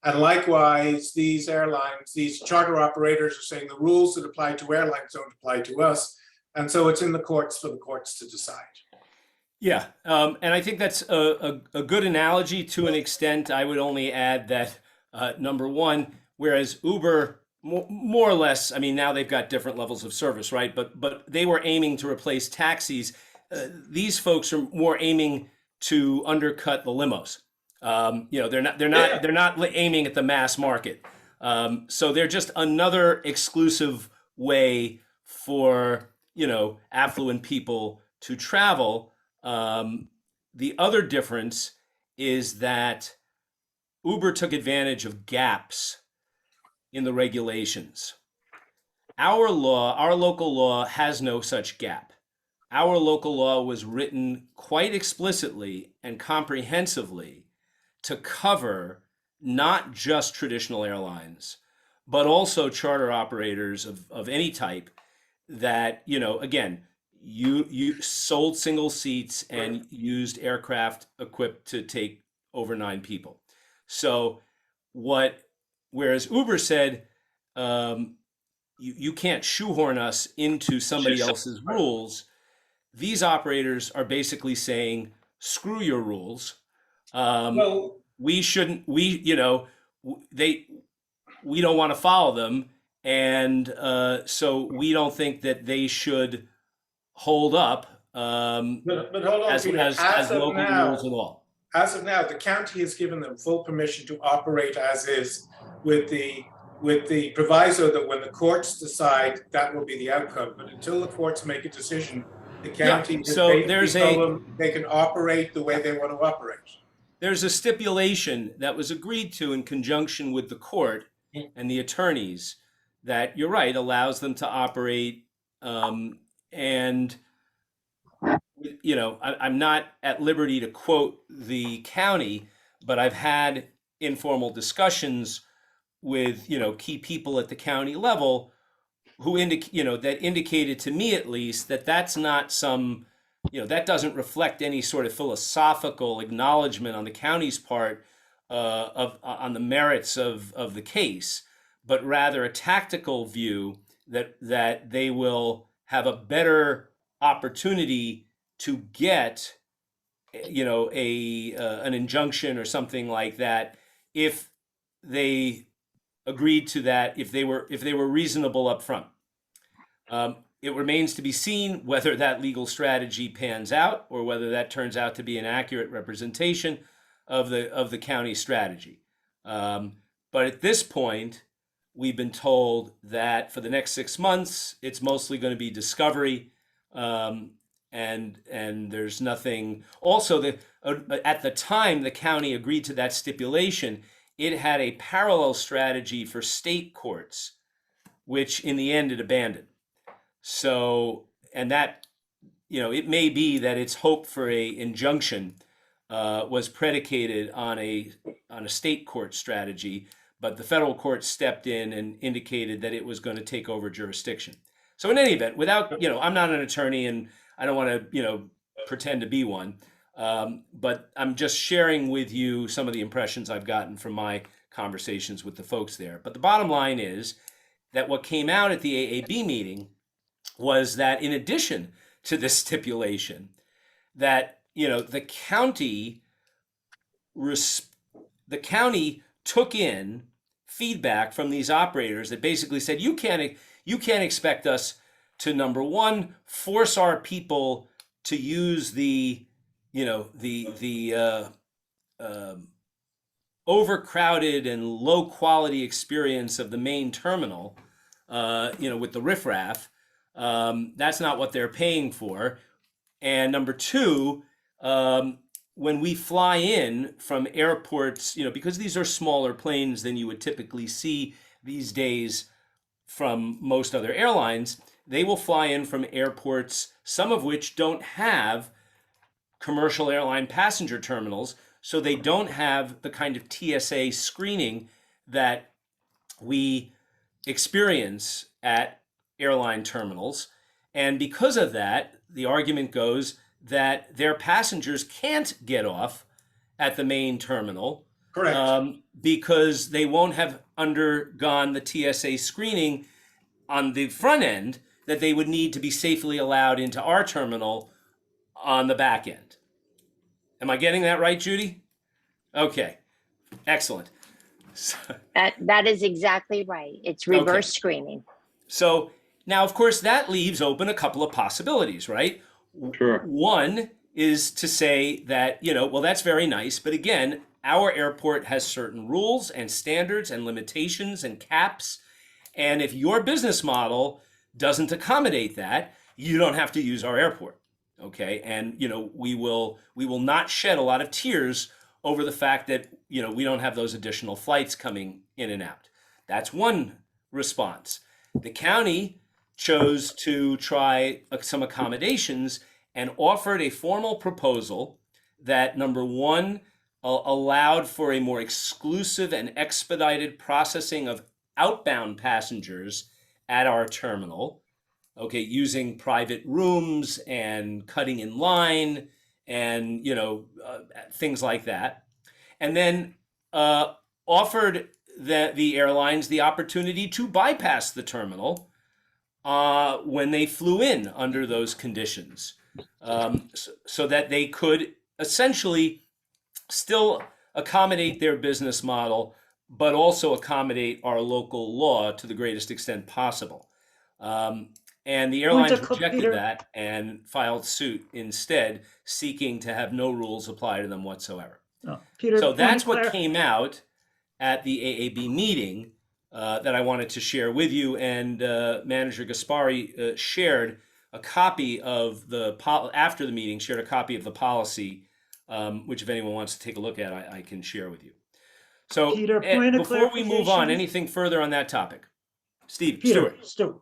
And likewise, these airlines, these charter operators are saying the rules that apply to airlines don't apply to us. And so it's in the courts for the courts to decide. Yeah, and I think that's a good analogy to an extent. I would only add that, number one, whereas Uber, more or less, I mean, now they've got different levels of service, right? But they were aiming to replace taxis. These folks are more aiming to undercut the limos. They're not aiming at the mass market. So they're just another exclusive way for affluent people to travel. The other difference is that Uber took advantage of gaps in the regulations. Our local law has no such gap. Our local law was written quite explicitly and comprehensively to cover not just traditional airlines, but also charter operators of any type that, again, you sold single seats and used aircraft equipped to take over 9 people. So whereas Uber said, you can't shoehorn us into somebody else's rules, these operators are basically saying, screw your rules. We don't want to follow them. And so we don't think that they should hold up But hold on, as Peter. local rules and all. As of now, the county has given them full permission to operate as is, with the proviso that when the courts decide, that will be the outcome. But until the courts make a decision, the county has basically told them they can operate the way they want to operate. There's a stipulation that was agreed to in conjunction with the court and the attorneys that you're right, allows them to operate. And, you know, I'm not at liberty to quote the county, but I've had informal discussions with, you know, key people at the county level who that indicated to me at least that that's not some, you know, that doesn't reflect any sort of philosophical acknowledgement on the county's part on the merits of the case, but rather a tactical view that they will have a better opportunity to get, you know, an injunction or something like that if they agreed to that, if they were reasonable up front. It remains to be seen whether that legal strategy pans out or whether that turns out to be an accurate representation of the county strategy. But at this point, we've been told that for the next 6 months, it's mostly going to be discovery, and there's nothing. Also, at the time the county agreed to that stipulation, it had a parallel strategy for state courts, which in the end it abandoned. So, and that, you know, it may be that its hope for a injunction was predicated on a state court strategy, but the federal court stepped in and indicated that it was going to take over jurisdiction. So in any event, without, you know, I'm not an attorney and I don't want to, you know, pretend to be one, but I'm just sharing with you some of the impressions I've gotten from my conversations with the folks there. But the bottom line is that what came out at the AAB meeting was that in addition to this stipulation, that, you know, the county took in feedback from these operators that basically said, you can't expect us to, number one, force our people to use the, you know, the overcrowded and low quality experience of the main terminal, you know, with the riffraff. That's not what they're paying for. And number two, when we fly in from airports, you know, because these are smaller planes than you would typically see these days from most other airlines, they will fly in from airports, some of which don't have commercial airline passenger terminals, so they don't have the kind of TSA screening that we experience at airline terminals. And because of that, the argument goes that their passengers can't get off at the main terminal. Correct. Because they won't have undergone the TSA screening on the front end that they would need to be safely allowed into our terminal on the back end. Am I getting that right, Judy? Okay, excellent. That is exactly right. It's reverse screening. So now, of course, that leaves open a couple of possibilities, right? Sure. One is to say that, you know, well, that's very nice, but again, our airport has certain rules and standards and limitations and caps. And if your business model doesn't accommodate that, you don't have to use our airport. Okay. And, you know, we will not shed a lot of tears over the fact that, you know, we don't have those additional flights coming in and out. That's one response. The county chose to try some accommodations and offered a formal proposal that, number one, allowed for a more exclusive and expedited processing of outbound passengers at our terminal, okay, using private rooms and cutting in line and, you know, things like that. And then offered the airlines the opportunity to bypass the terminal when they flew in under those conditions, so that they could essentially still accommodate their business model, but also accommodate our local law to the greatest extent possible. And the airlines rejected Peter. that and filed suit instead, seeking to have no rules apply to them whatsoever. Peter, So that's point of what came out at the AAB meeting that I wanted to share with you. And Manager Gaspari shared a copy of after the meeting, shared a copy of the policy, which if anyone wants to take a look at, I can share with you. So Peter, point of before we move on, clarification. anything further on that topic? Steve, Peter, Stuart.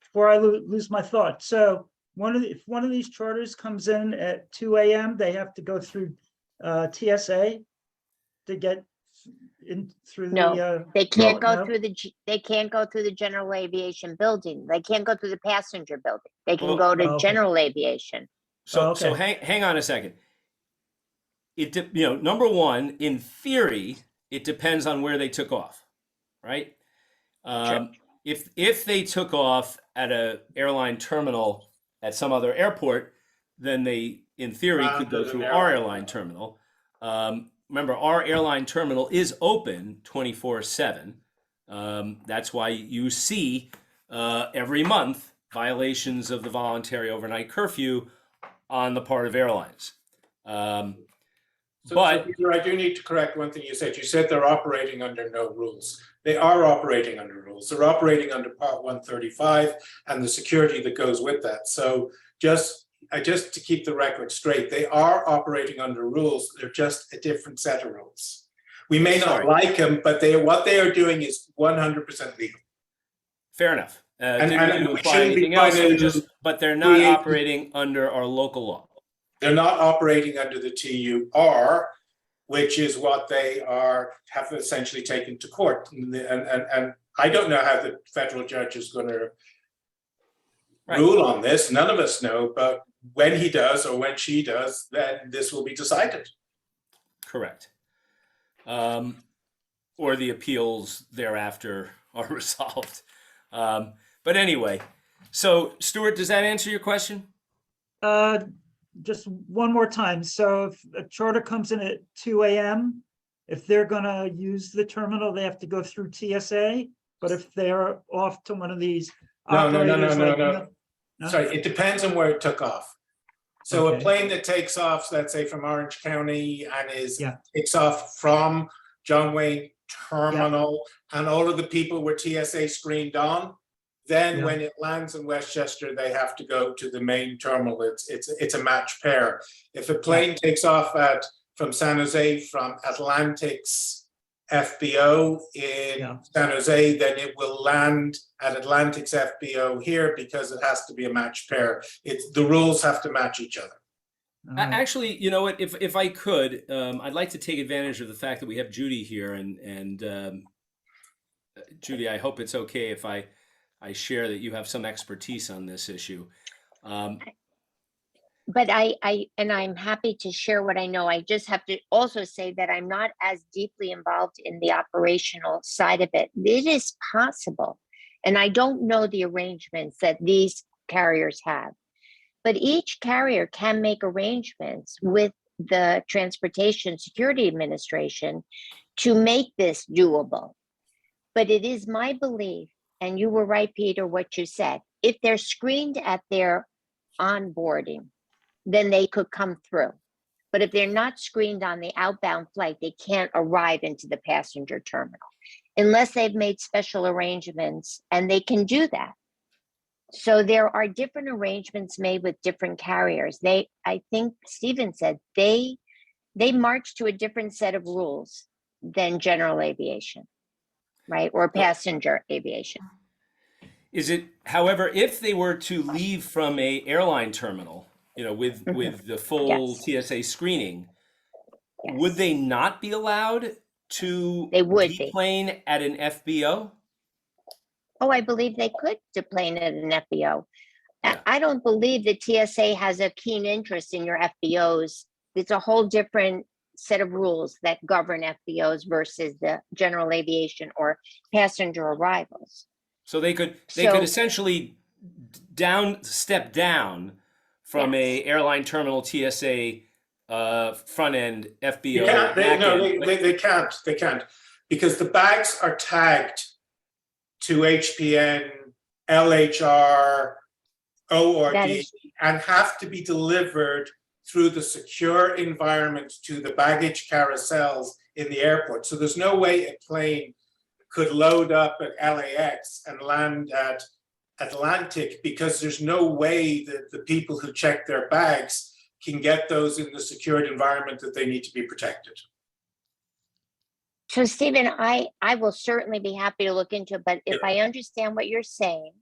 Before I lose my thought, so if one of these charters comes in at 2 AM, they have to go through TSA to get in through No, the, they can't go no? through they can't go through the general aviation building. They can't go through the passenger building. They can Well- go to Oh, okay. general aviation. So okay. hang on a second. Number one, in theory, it depends on where they took off, right? If they took off at a airline terminal at some other airport, then they, in theory, could go through our airline terminal. Remember, our airline terminal is open 24/7. That's why you see every month violations of the voluntary overnight curfew on the part of airlines. So But Peter, I do need to correct one thing you said. You said they're operating under no rules. They are operating under rules. They're operating under Part 135 and the security that goes with that. So just to keep the record straight, they are operating under rules. They're just a different set of rules. We may not Sorry. like them, but what they are doing is 100% legal. fair enough. And Didn't mean to we imply shouldn't be anything else, trying to but they're not create- operating under our local law. They're not operating under the TUR, which is what they have essentially taken to court. And I don't know how the federal judge is going to Right. rule on this. None of us know, but when he does or when she does, then this will be decided. Correct. Or the appeals thereafter are resolved. But anyway, so Stuart, does that answer your question? Just one more time. So if a charter comes in at 2 AM, if they're gonna use the terminal, they have to go through TSA. But if they're off to one of these No. operators like. No? Sorry, it depends on where it took off. So a Okay. plane that takes off, let's say from Orange County and Yeah. takes off from John Wayne Terminal and all of the people were TSA screened on, then Yeah. when it lands in Westchester, they have to go to the main terminal. It's a match pair. If a plane takes off from San Jose from Atlantic's FBO in Yeah. San Jose, then it will land at Atlantic's FBO here because it has to be a match pair. The rules have to match each other. All right. Actually, you know what? If I could, I'd like to take advantage of the fact that we have Judy here, and Judy, I hope it's okay if I share that you have some expertise on this issue. But I'm happy to share what I know. I just have to also say that I'm not as deeply involved in the operational side of it. It is possible, and I don't know the arrangements that these carriers have, but each carrier can make arrangements with the Transportation Security Administration to make this doable. But it is my belief, and you were right, Peter, what you said, if they're screened at their onboarding, then they could come through. But if they're not screened on the outbound flight, they can't arrive into the passenger terminal unless they've made special arrangements, and they can do that. So there are different arrangements made with different carriers. I think Stephen said they march to a different set of rules than general aviation, right? Or passenger aviation. Is it, however, if they were to leave from a airline terminal, with the full TSA screening, Yes. would they not be allowed to They would be. deplane at an FBO? Oh, I believe they could deplane at an FBO. Yeah. I don't believe the TSA has a keen interest in your FBOs. It's a whole different set of rules that govern FBOs versus the general aviation or passenger arrivals. So they could So- essentially step down from a airline terminal TSA front end FBO. They can't because the bags are tagged to HPN, LHR, ORD, That is- and have to be delivered through the secure environment to the baggage carousels in the airport. So there's no way a plane could load up at LAX and land at Atlantic, because there's no way that the people who check their bags can get those in the secured environment that they need to be protected. So Stephen, I will certainly be happy to look into it, but if I understand what you're saying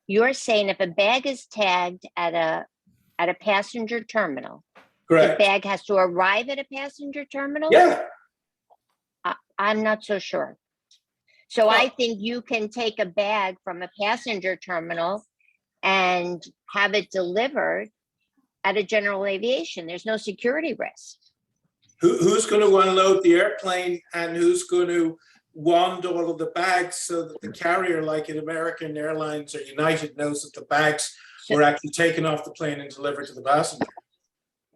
if a bag is tagged at a passenger terminal, the Correct. bag has to arrive at a passenger terminal? Yeah, I'm not so sure. So Well- I think you can take a bag from a passenger terminal and have it delivered at a general aviation. There's no security risk. who's going to unload the airplane and who's going to wand all of the bags so that the carrier, like in American Airlines or United, knows that the bags were actually taken off the plane and delivered to the passenger?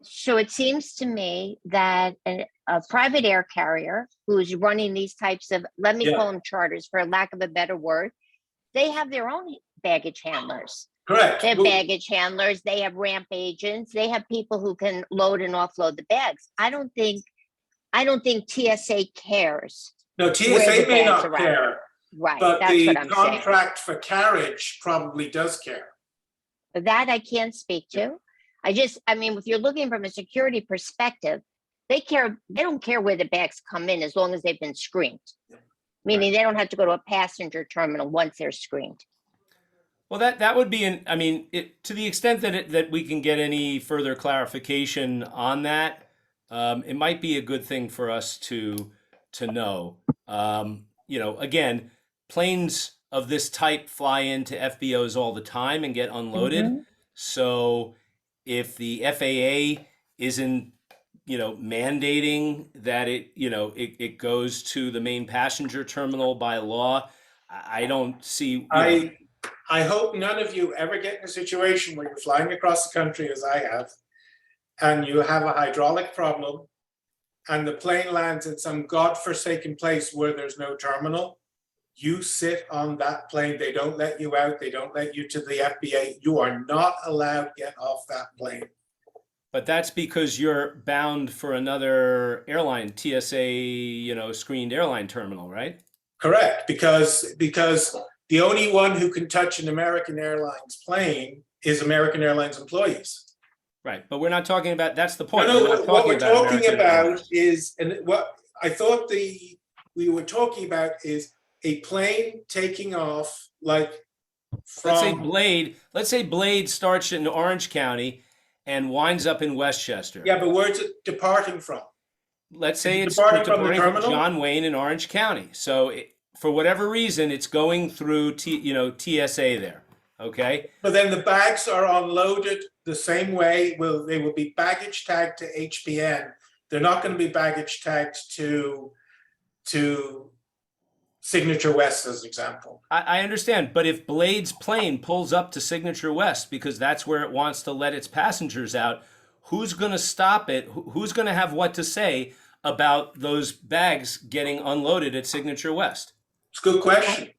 So it seems to me that a private air carrier who's running these types of, let me Yeah. call them charters for lack of a better word, they have their own baggage handlers. Correct. They have Well, baggage handlers, they have ramp agents, they have people who can load and offload the bags. I don't think TSA cares. no, where TSA the may bags not arrive. care, Right, but that's the what I'm saying. contract for carriage probably does care. That I can't speak to. I mean, if you're looking from a security perspective, they don't care where the bags come in as long as they've been screened. Meaning they don't have to go to a passenger terminal once they're screened. Well, that would be I mean, to the extent that we can get any further clarification on that, it might be a good thing for us to know. Again, planes of this type fly into FBOs all the time and get unloaded. Mhm. So if the FAA isn't, mandating that it goes to the main passenger terminal by law, I don't see. I hope none of you ever get in a situation where you're flying across the country, as I have, and you have a hydraulic problem, and the plane lands in some godforsaken place where there's no terminal. You sit on that plane, they don't let you out, they don't let you to the FBA. You are not allowed to get off that plane. But that's because you're bound for another airline, TSA, screened airline terminal, right? Correct, because the only one who can touch an American Airlines plane is American Airlines employees. Right, but we're not talking about. That's the point. No, We're not what we're talking American about Airlines. is, and what I thought we were talking about is a plane taking off, like Let's say from, Blade starts in Orange County and winds up in Westchester. yeah, but where's it departing from? Let's say it's departing from the departing from terminal? John Wayne in Orange County. So for whatever reason, it's going through TSA there. Okay. But then the bags are unloaded the same way. They will be baggage tagged to HPN. They're not going to be baggage tagged to Signature West, as an example. I understand, but if Blade's plane pulls up to Signature West because that's where it wants to let its passengers out, who's going to stop it? Who's going to have what to say about those bags getting unloaded at Signature West? It's a good question.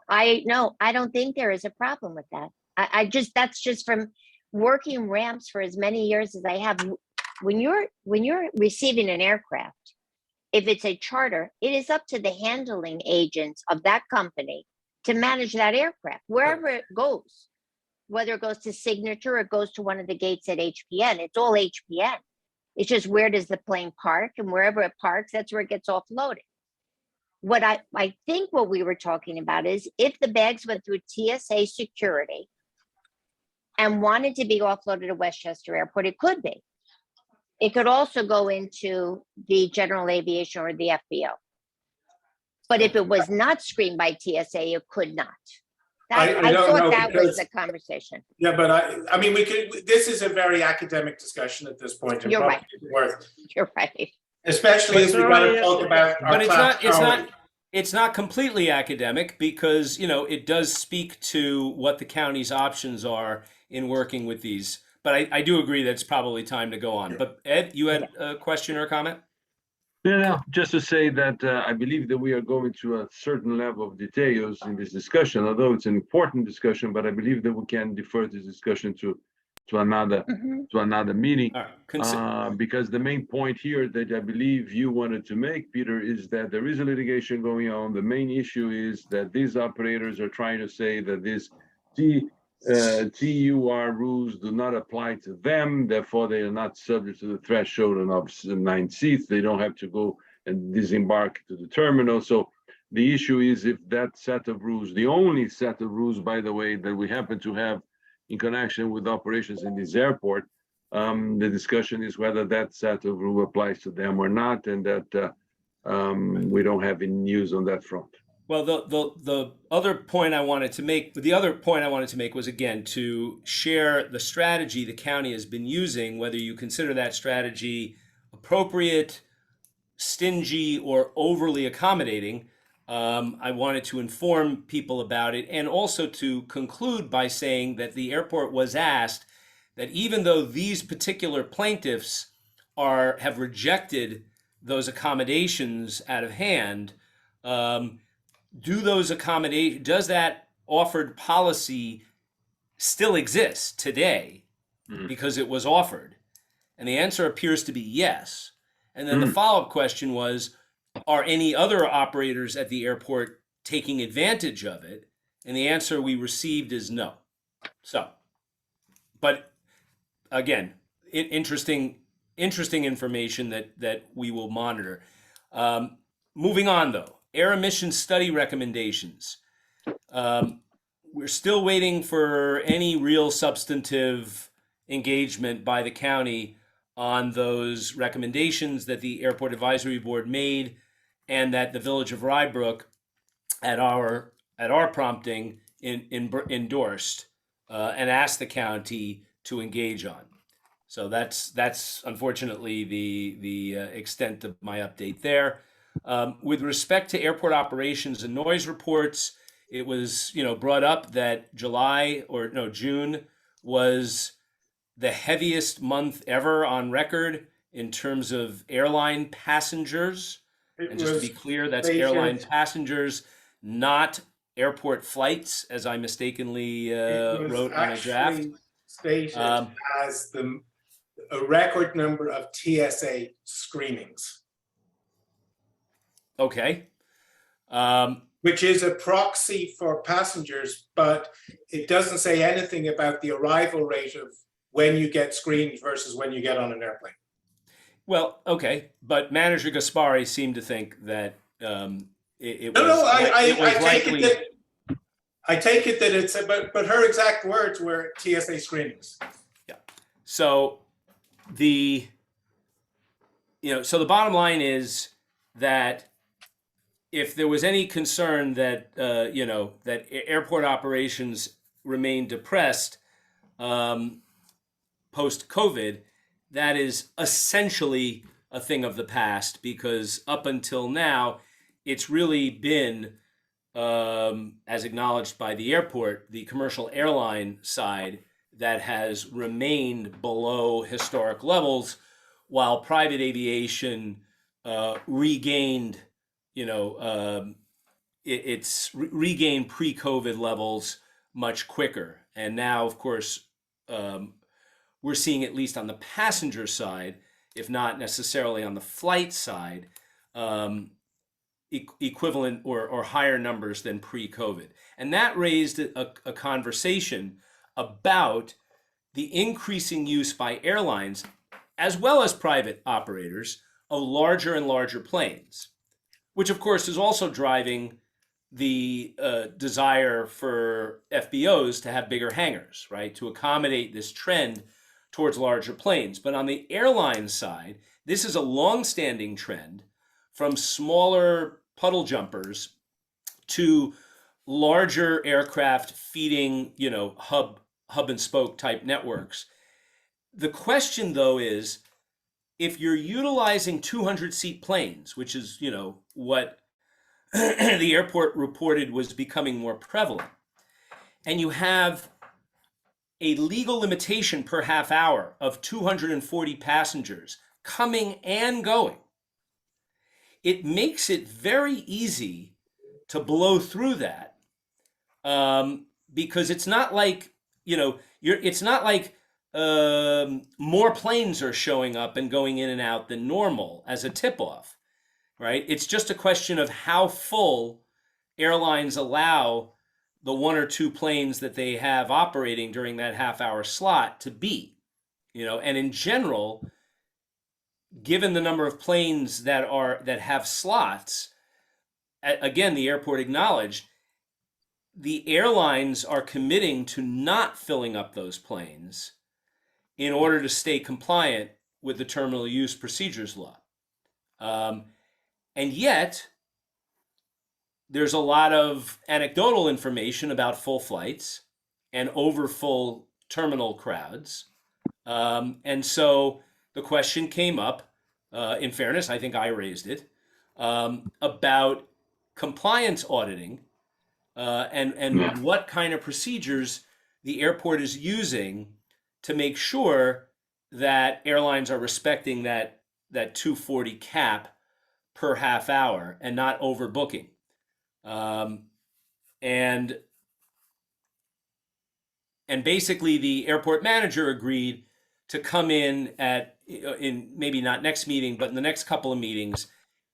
I don't think there is a problem with that. That's just from working ramps for as many years as I have. When you're receiving an aircraft, if it's a charter, it is up to the handling agents of that company to manage that aircraft, wherever it goes, whether it goes to Signature or it goes to one of the gates at HPN, it's all HPN. It's just where does the plane park, and wherever it parks, that's where it gets offloaded. What I think what we were talking about is if the bags went through TSA security and wanted to be offloaded at Westchester Airport, it could be. It could also go into the general aviation or the FBO. But if it was not screened by TSA, it could not. I I don't thought know, that was because- the conversation. Yeah, but I mean, this is a very academic discussion at this point. and You're probably right. isn't worth, You're right. especially as we got to talk about our But class. it's not completely academic because it does speak to what the county's options are in working with these. But I do agree that it's probably time to go on. But Ed, you had a question or a comment? Yeah, just to say that I believe that we are going to a certain level of details in this discussion, although it's an important discussion, but I believe that we can defer this discussion to another meeting. All right. Because the main point here that I believe you wanted to make, Peter, is that there is a litigation going on. The main issue is that these operators are trying to say that these TUR rules do not apply to them, therefore they are not subject to the threshold of 9 seats. They don't have to go and disembark to the terminal. So the issue is if that set of rules, the only set of rules, by the way, that we happen to have in connection with operations in this airport, the discussion is whether that set of rule applies to them or not, and that we don't have any news on that front. Well, the other point I wanted to make, was again to share the strategy the county has been using, whether you consider that strategy appropriate, stingy, or overly accommodating. I wanted to inform people about it, and also to conclude by saying that the airport was asked that even though these particular plaintiffs have rejected those accommodations out of hand, does that offered policy still exist today because it was offered? And the answer appears to be yes. And then the follow-up question was, are any other operators at the airport taking advantage of it? And the answer we received is no. So, but again, interesting information that we will monitor. Moving on though, air emission study recommendations. We're still waiting for any real substantive engagement by the county on those recommendations that the Airport Advisory Board made and that the Village of Rybrook, at our prompting, endorsed and asked the county to engage on. So that's unfortunately the extent of my update there. With respect to airport operations and noise reports, it was brought up that June was the heaviest month ever on record in terms of airline passengers. And just to be clear, that's airline passengers, not airport flights, as I mistakenly wrote on a draft. Stated as a record number of TSA screenings. Okay. Which is a proxy for passengers, but it doesn't say anything about the arrival rate of when you get screened versus when you get on an airplane. Well, okay, but Manager Gaspari seemed to think that it was. No, I take it that it's, but her exact words were TSA screenings. Yeah. So the bottom line is that if there was any concern that that airport operations remain depressed post-COVID, that is essentially a thing of the past, because up until now, it's really been, as acknowledged by the airport, the commercial airline side that has remained below historic levels, while private aviation regained, it's regained pre-COVID levels much quicker. And now, of course, we're seeing, at least on the passenger side, if not necessarily on the flight side, equivalent or higher numbers than pre-COVID. And that raised a conversation about the increasing use by airlines, as well as private operators, of larger and larger planes, which of course is also driving the desire for FBOs to have bigger hangars, right, to accommodate this trend towards larger planes. But on the airline side, this is a long-standing trend from smaller puddle jumpers to larger aircraft feeding, hub and spoke type networks. The question, though, is if you're utilizing 200-seat planes, which is, what the airport reported was becoming more prevalent, and you have a legal limitation per half hour of 240 passengers coming and going, it makes it very easy to blow through that, because it's not like, it's not like more planes are showing up and going in and out than normal as a tip-off, right? It's just a question of how full airlines allow the one or two planes that they have operating during that half-hour slot to be, and in general, given the number of planes that have slots, again, the airport acknowledged the airlines are committing to not filling up those planes in order to stay compliant with the terminal use procedures law. And yet, there's a lot of anecdotal information about full flights and over full terminal crowds. And so the question came up, in fairness, I think I raised it, about compliance auditing and Yeah. what kind of procedures the airport is using to make sure that airlines are respecting that 240 cap per half hour and not overbooking. And basically the airport manager agreed to come in maybe not next meeting, but in the next couple of meetings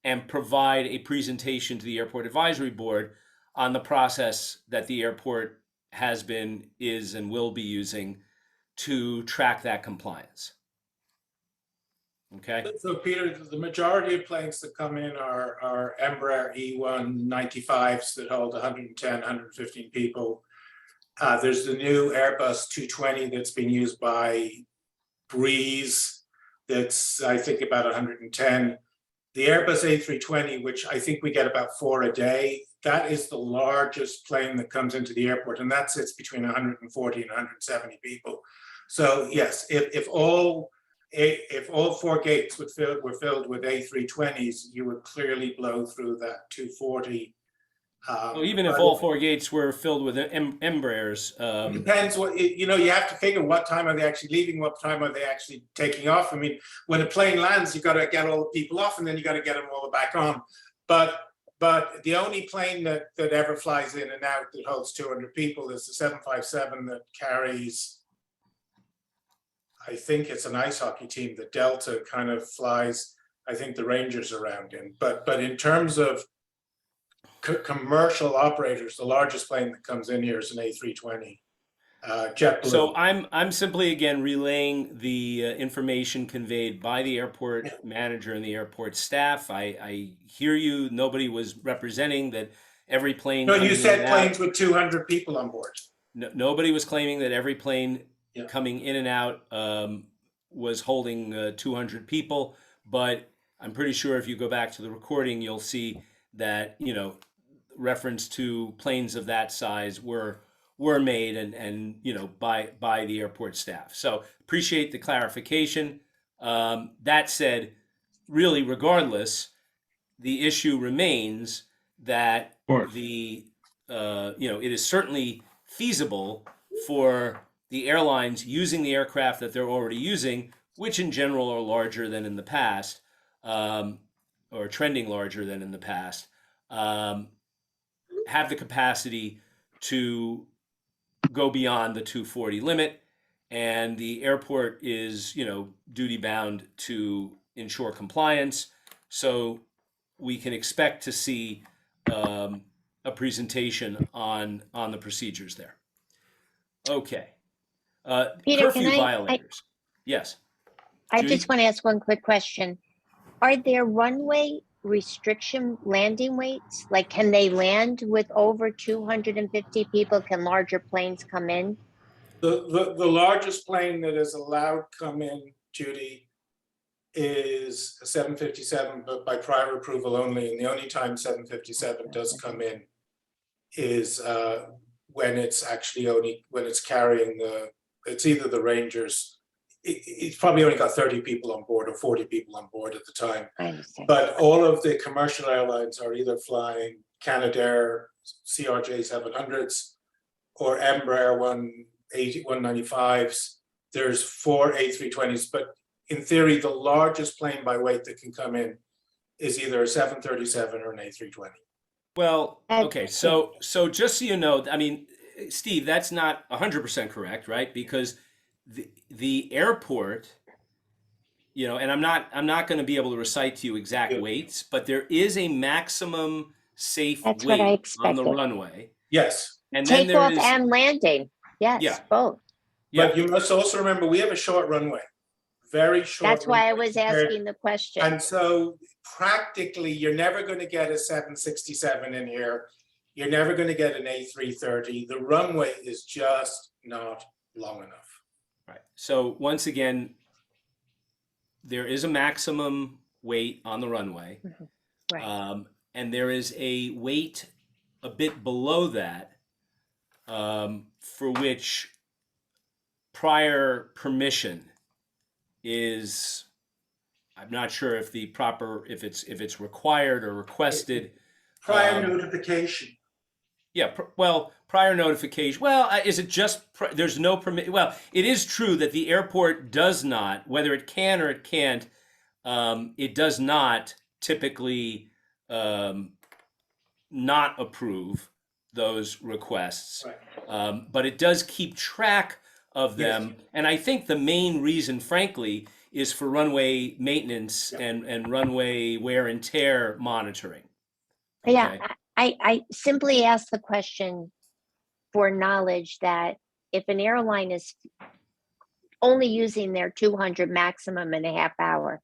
and provide a presentation to the airport advisory board on the process that the airport has been, is, and will be using to track that compliance. Okay. So Peter, the majority of planes that come in are Embraer E195s that hold 110, 115 people. There's the new Airbus 220 that's being used by Breeze. That's, I think, about 110. The Airbus A320, which I think we get about 4 a day, that is the largest plane that comes into the airport, and that sits between 140 and 170 people. So yes, if all 4 gates were filled with A320s, you would clearly blow through that 240. Well, even if all 4 gates were filled with Embraers, Depends what, you have to figure what time are they actually leaving, what time are they actually taking off. I mean, when a plane lands, you got to get all the people off and then you got to get them all back on. But the only plane that ever flies in and out that holds 200 people is the 757 that carries, I think it's an ice hockey team. The Delta kind of flies, I think, the Rangers around in. But in terms of commercial operators, the largest plane that comes in here is an A320. JetBlue. so I'm simply again relaying the information conveyed by the airport manager and the airport staff. I hear you. Nobody was representing that every plane. No, coming you in said and out- planes with 200 people on board. Nobody was claiming that every plane Yeah. coming in and out was holding 200 people, but I'm pretty sure if you go back to the recording, you'll see that reference to planes of that size were made and by the airport staff. So appreciate the clarification. That said, really, regardless, the issue remains that course. it is certainly feasible for the airlines using the aircraft that they're already using, which in general are larger than in the past, or trending larger than in the past, have the capacity to go beyond the 240 limit, and the airport is, duty bound to ensure compliance. So we can expect to see a presentation on the procedures there. Okay. Peter, Curfew can I- violators. Yes. I Judy? just want to ask one quick question. Are there runway restriction landing weights? Like, can they land with over 250 people? Can larger planes come in? The largest plane that is allowed come in, Judy, is a 757, but by prior approval only. And the only time 757 does come in is when it's carrying it's either the Rangers. It's probably only got 30 people on board or 40 people on board at the time. I understand. But all of the commercial airlines are either flying Canadair CRJ 700s or Embraer 195s. There's 4 A320s, but in theory, the largest plane by weight that can come in is either a 737 or an A320. Well, okay. Okay. So just so you know, I mean, Steve, that's not 100% correct, right? Because the airport, and I'm not going to be able to recite to you exact Yeah. weights, but there is a maximum safe That's what I weight on expected. the runway. Yes, And then there Takeoff is, and landing. Yes, Yeah. both. yeah, but you must also remember, we have a short runway. very short. That's why I was runway. asking the question. And so practically, you're never going to get a 767 in here. You're never going to get an A330. The runway is just not long enough. Right. So once again, there is a maximum weight on the runway. Right. And there is a weight a bit below that for which prior permission is, I'm not sure if the proper, if it's required or requested. Prior notification. Yeah, well, prior notification. Well, is it just, there's no permit? Well, it is true that the airport does not, whether it can or it can't, it does not typically not approve those requests. Right. But it does keep track of them. Yes. And I think the main reason, frankly, is for runway maintenance and runway wear and tear monitoring. Yeah, Okay. I simply asked the question for knowledge that if an airline is only using their 200 maximum in a half hour,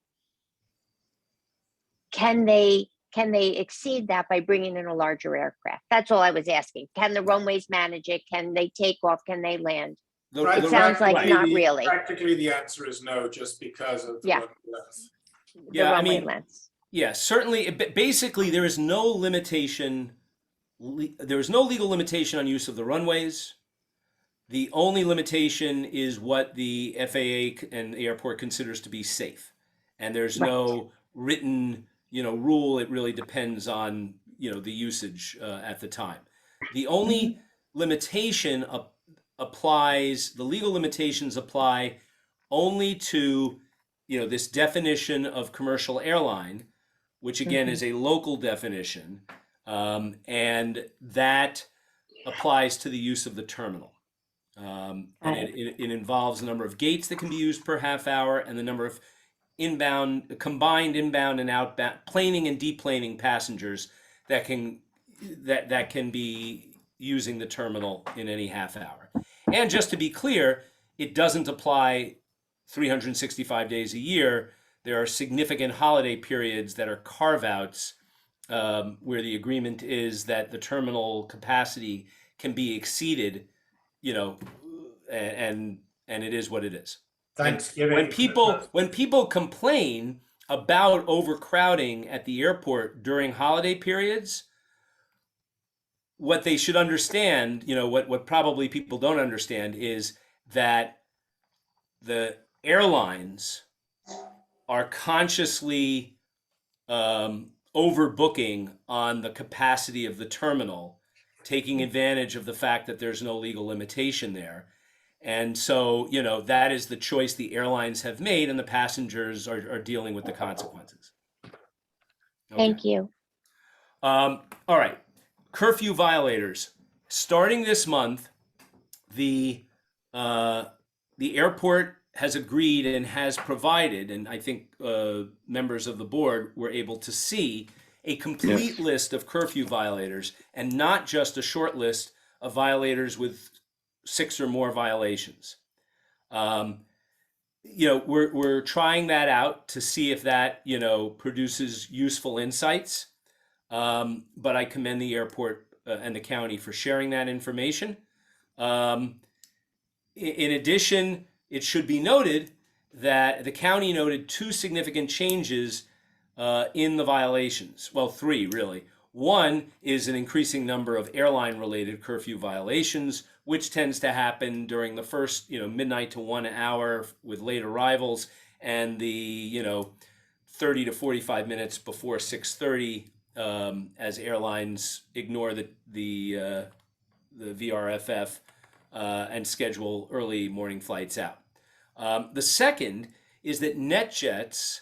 can they exceed that by bringing in a larger aircraft? That's all I was asking. Can the runways manage it? Can they take off? Can they land? Right. It sounds like right. not really. Practically, the answer is no, just because of the Yeah. runway length. The Yeah, I runway mean, lengths. yeah, certainly. Basically, there is no limitation. There is no legal limitation on use of the runways. The only limitation is what the FAA and the airport considers to be safe, and there's no written, rule. It really depends on the usage at the time. The only limitation applies. The legal limitations apply only to this definition of commercial airline, which again is a local definition, and that applies to the use of the terminal. And it involves the number of gates that can be used per half hour and the number of combined inbound and outbound planing and deplaning passengers that can be using the terminal in any half hour. And just to be clear, it doesn't apply 365 days a year. There are significant holiday periods that are carve-outs where the agreement is that the terminal capacity can be exceeded, and it is what it is. Thanksgiving. When people complain about overcrowding at the airport during holiday periods, what they should understand, what probably people don't understand is that the airlines are consciously overbooking on the capacity of the terminal, taking advantage of the fact that there's no legal limitation there. And so, that is the choice the airlines have made, and the passengers are dealing with the consequences. Okay. Thank you. All right. Curfew violators. Starting this month, the airport has agreed and has provided, and I think members of the board were able to see a complete list of curfew violators, and not just a short list of violators with 6 or more violations. We're trying that out to see if that produces useful insights. But I commend the airport and the county for sharing that information. In addition, it should be noted that the county noted 2 significant changes in the violations. Well, 3 really. One is an increasing number of airline-related curfew violations, which tends to happen during the first, midnight to 1 hour with late arrivals, and the 30 to 45 minutes before 6:30. As airlines ignore the VRFF and schedule early morning flights out. The second is that NetJets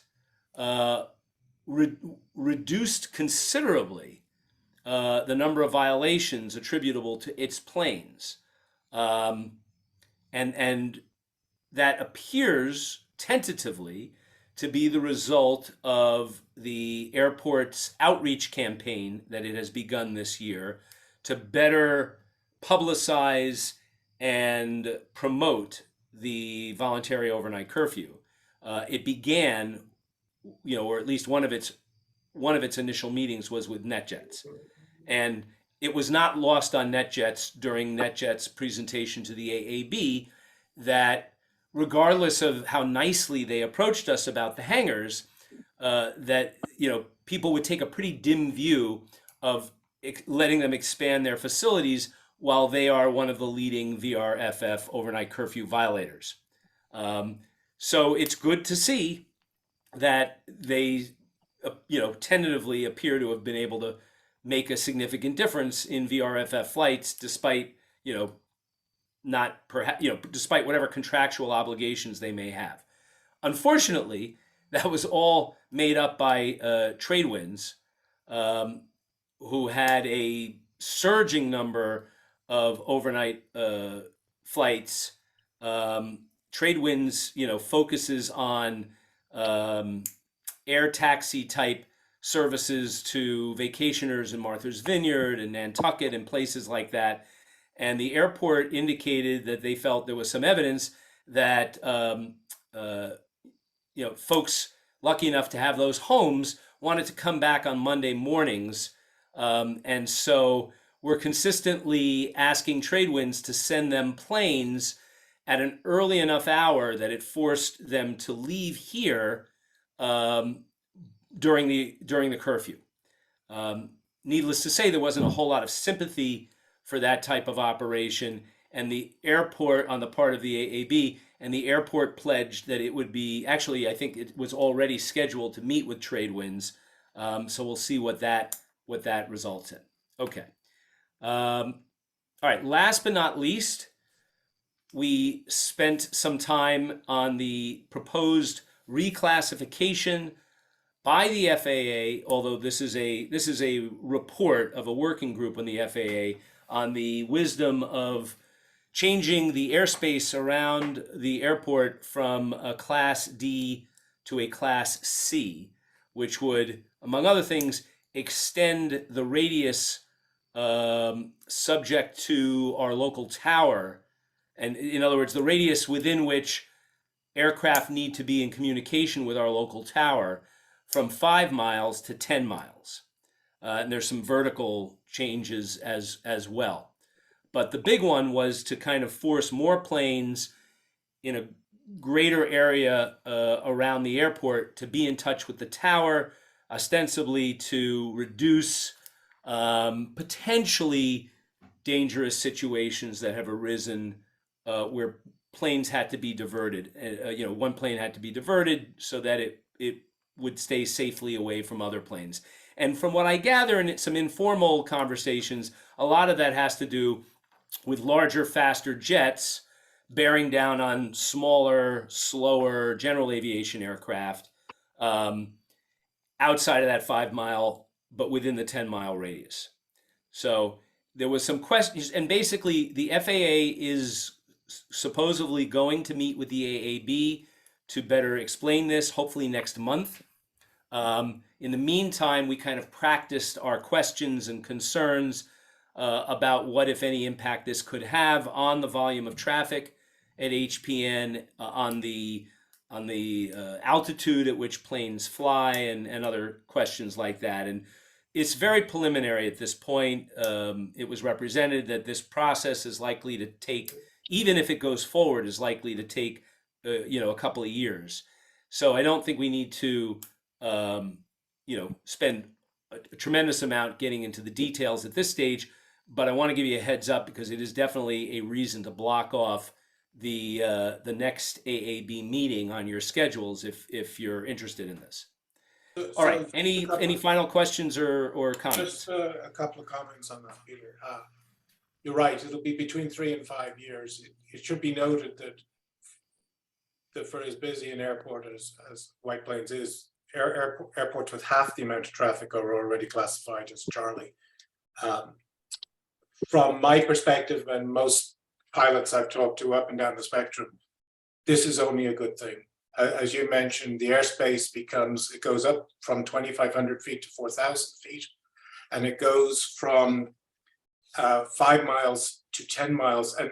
reduced considerably the number of violations attributable to its planes, and that appears tentatively to be the result of the airport's outreach campaign that it has begun this year to better publicize and promote the voluntary overnight curfew. it began, or at least one of its initial meetings was with NetJets. And it was not lost on NetJets during NetJets' presentation to the AAB that regardless of how nicely they approached us about the hangars, that people would take a pretty dim view of letting them expand their facilities while they are one of the leading VRFF overnight curfew violators. So it's good to see that they, tentatively appear to have been able to make a significant difference in VRFF flights, despite, despite whatever contractual obligations they may have. Unfortunately, that was all made up by Tradewinds, who had a surging number of overnight flights. Tradewinds, focuses on air taxi type services to vacationers in Martha's Vineyard and Nantucket and places like that. And the airport indicated that they felt there was some evidence that folks lucky enough to have those homes wanted to come back on Monday mornings. And so we're consistently asking Tradewinds to send them planes at an early enough hour that it forced them to leave here during the curfew. Needless to say, there wasn't a whole lot of sympathy for that type of operation, and the airport, on the part of the AAB, and the airport pledged that it would be, actually, I think it was already scheduled to meet with Tradewinds. So we'll see what that results in. Okay. All right. Last but not least, we spent some time on the proposed reclassification by the FAA, although this is a report of a working group on the FAA on the wisdom of changing the airspace around the airport from a Class D to a Class C, which would, among other things, extend the radius subject to our local tower. And in other words, the radius within which aircraft need to be in communication with our local tower from 5 miles to 10 miles. And there's some vertical changes as well. But the big one was to kind of force more planes in a greater area around the airport to be in touch with the tower, ostensibly to reduce potentially dangerous situations that have arisen where planes had to be diverted. One plane had to be diverted so that it would stay safely away from other planes. And from what I gather in some informal conversations, a lot of that has to do with larger, faster jets bearing down on smaller, slower general aviation aircraft outside of that 5 mile, but within the 10-mile radius. So there was some questions, and basically the FAA is supposedly going to meet with the AAB to better explain this, hopefully next month. In the meantime, we kind of practiced our questions and concerns about what, if any, impact this could have on the volume of traffic at HPN, on the altitude at which planes fly, and other questions like that. And it's very preliminary at this point. It was represented that this process is likely to take, even if it goes forward, is likely to take a couple of years. So I don't think we need to spend a tremendous amount getting into the details at this stage, but I want to give you a heads up because it is definitely a reason to block off the next AAB meeting on your schedules if you're interested in this. All right. Any final questions or comments? Just a couple of comments on that, Peter. You're right. It'll be between 3 and 5 years. It should be noted that for as busy an airport as White Plains is, airports with half the amount of traffic are already classified as Charlie. From my perspective, and most pilots I've talked to up and down the spectrum, this is only a good thing. As you mentioned, the airspace it goes up from 2,500 feet to 4,000 feet, and it goes from 5 miles to 10 miles. And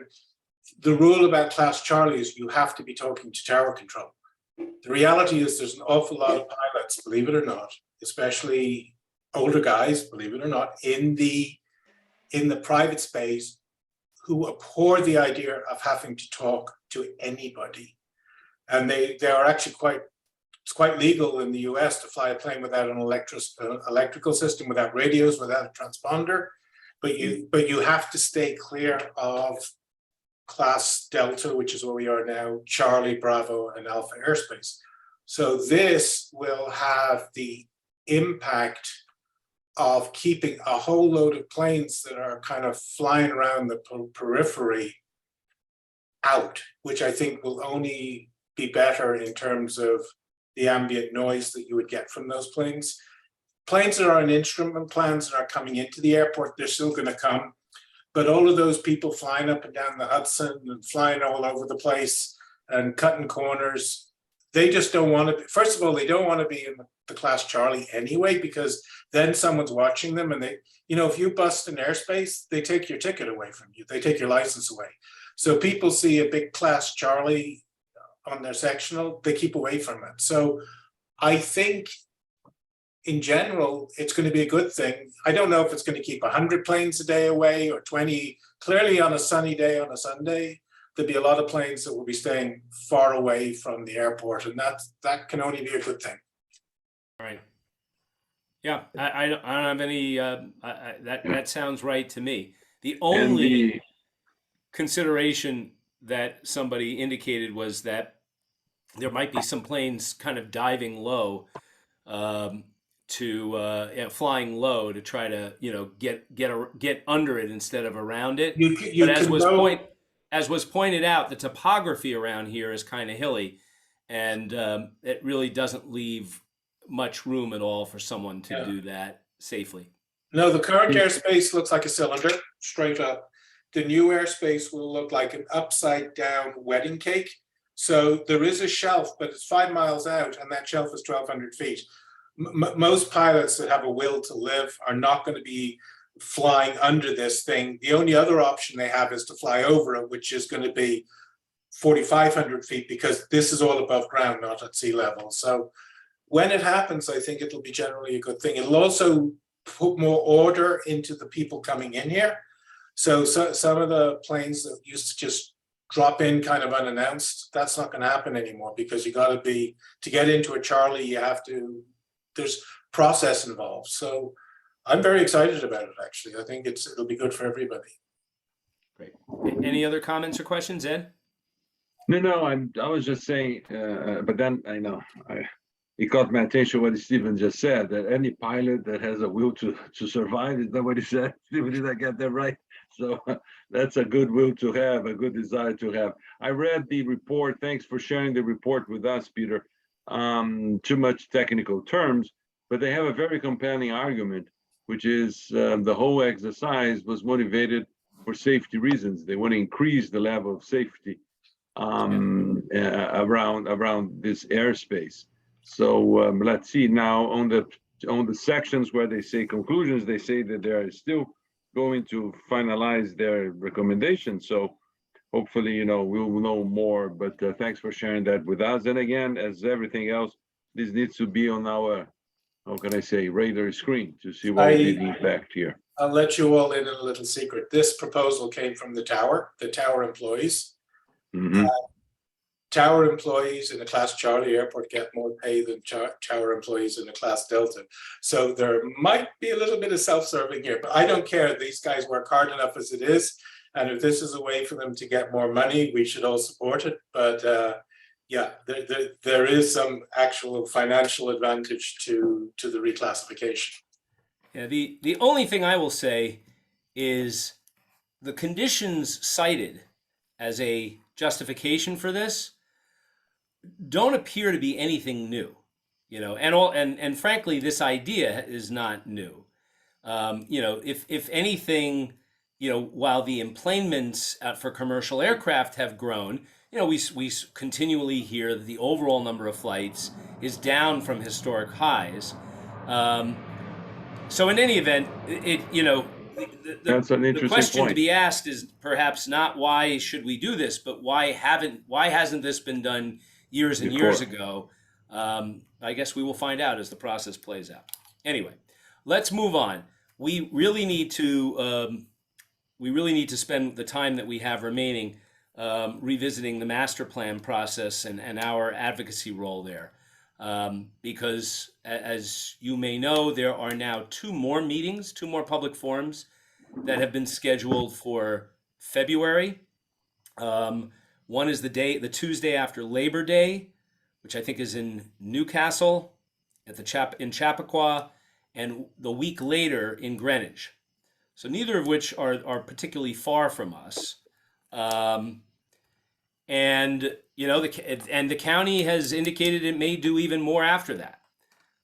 the rule about Class Charlie is you have to be talking to tower control. The reality is there's an awful lot of pilots, believe it or not, especially older guys, believe it or not, in the private space who abhor the idea of having to talk to anybody. And they are actually it's quite legal in the US to fly a plane without an electrical system, without radios, without a transponder. But you have to stay clear of class Delta, which is where we are now, Charlie, Bravo, and Alpha airspace. So this will have the impact of keeping a whole load of planes that are kind of flying around the periphery out, which I think will only be better in terms of the ambient noise that you would get from those planes. Planes that are on instrument plans that are coming into the airport, they're still going to come. But all of those people flying up and down the Hudson and flying all over the place and cutting corners, they just don't want to. First of all, they don't want to be in the class Charlie anyway, because then someone's watching them, and if you bust an airspace, they take your ticket away from you. They take your license away. So people see a big class Charlie on their sectional, they keep away from it. So I think in general, it's going to be a good thing. I don't know if it's going to keep 100 planes a day away or 20. Clearly on a sunny day on a Sunday, there'll be a lot of planes that will be staying far away from the airport, and that can only be a good thing. All right. Yeah, I don't have any, that sounds right to me. The only consideration that somebody indicated was that there might be some planes kind of diving low, flying low to try to get under it instead of around it. As was pointed out, the topography around here is kind of hilly, and it really doesn't leave much room at all for someone to do that safely. No, the current airspace looks like a cylinder, straight up. The new airspace will look like an upside down wedding cake. So there is a shelf, but it's 5 miles out, and that shelf is 1,200 feet. Most pilots that have a will to live are not going to be flying under this thing. The only other option they have is to fly over it, which is going to be 4,500 feet, because this is all above ground, not at sea level. So when it happens, I think it'll be generally a good thing. It'll also put more order into the people coming in here. So some of the planes that used to just drop in kind of unannounced, that's not going to happen anymore, because you got to get into a Charlie, there's process involved. So I'm very excited about it, actually. I think it'll be good for everybody. Great. Any other comments or questions, Ed? No, I was just saying, but then I know it caught my attention what Stephen just said, that any pilot that has a will to survive, is that what he said? Stephen, did I get that right? So that's a good will to have, a good desire to have. I read the report. Thanks for sharing the report with us, Peter. Too much technical terms, but they have a very compelling argument, which is the whole exercise was motivated for safety reasons. They want to increase the level of safety around this airspace. So let's see now on the sections where they say conclusions, they say that they are still going to finalize their recommendations. So hopefully, we'll know more, but thanks for sharing that with us. And again, as everything else, this needs to be on our, radar screen to see what is the impact here. I'll let you all in a little secret. This proposal came from the tower employees. Mm-hmm. Tower employees in the class Charlie airport get more pay than tower employees in the class Delta. So there might be a little bit of self-serving here, but I don't care. These guys work hard enough as it is. And if this is a way for them to get more money, we should all support it. But there is some actual financial advantage to the reclassification. Yeah, the only thing I will say is the conditions cited as a justification for this don't appear to be anything new, and frankly, this idea is not new. If anything, while the emplanements for commercial aircraft have grown, we continually hear that the overall number of flights is down from historic highs. So in any event, that's an interesting the question point to be asked is perhaps not why should we do this, but why hasn't this been done years and Before. years ago. I guess we will find out as the process plays out. Anyway, let's move on. We really need to spend the time that we have remaining revisiting the master plan process and our advocacy role there. Because as you may know, there are now two more public forums that have been scheduled for February. One is the Tuesday after Labor Day, which I think is in Newcastle in Chappaqua, and the week later in Greenwich. So neither of which are particularly far from us. And the county has indicated it may do even more after that.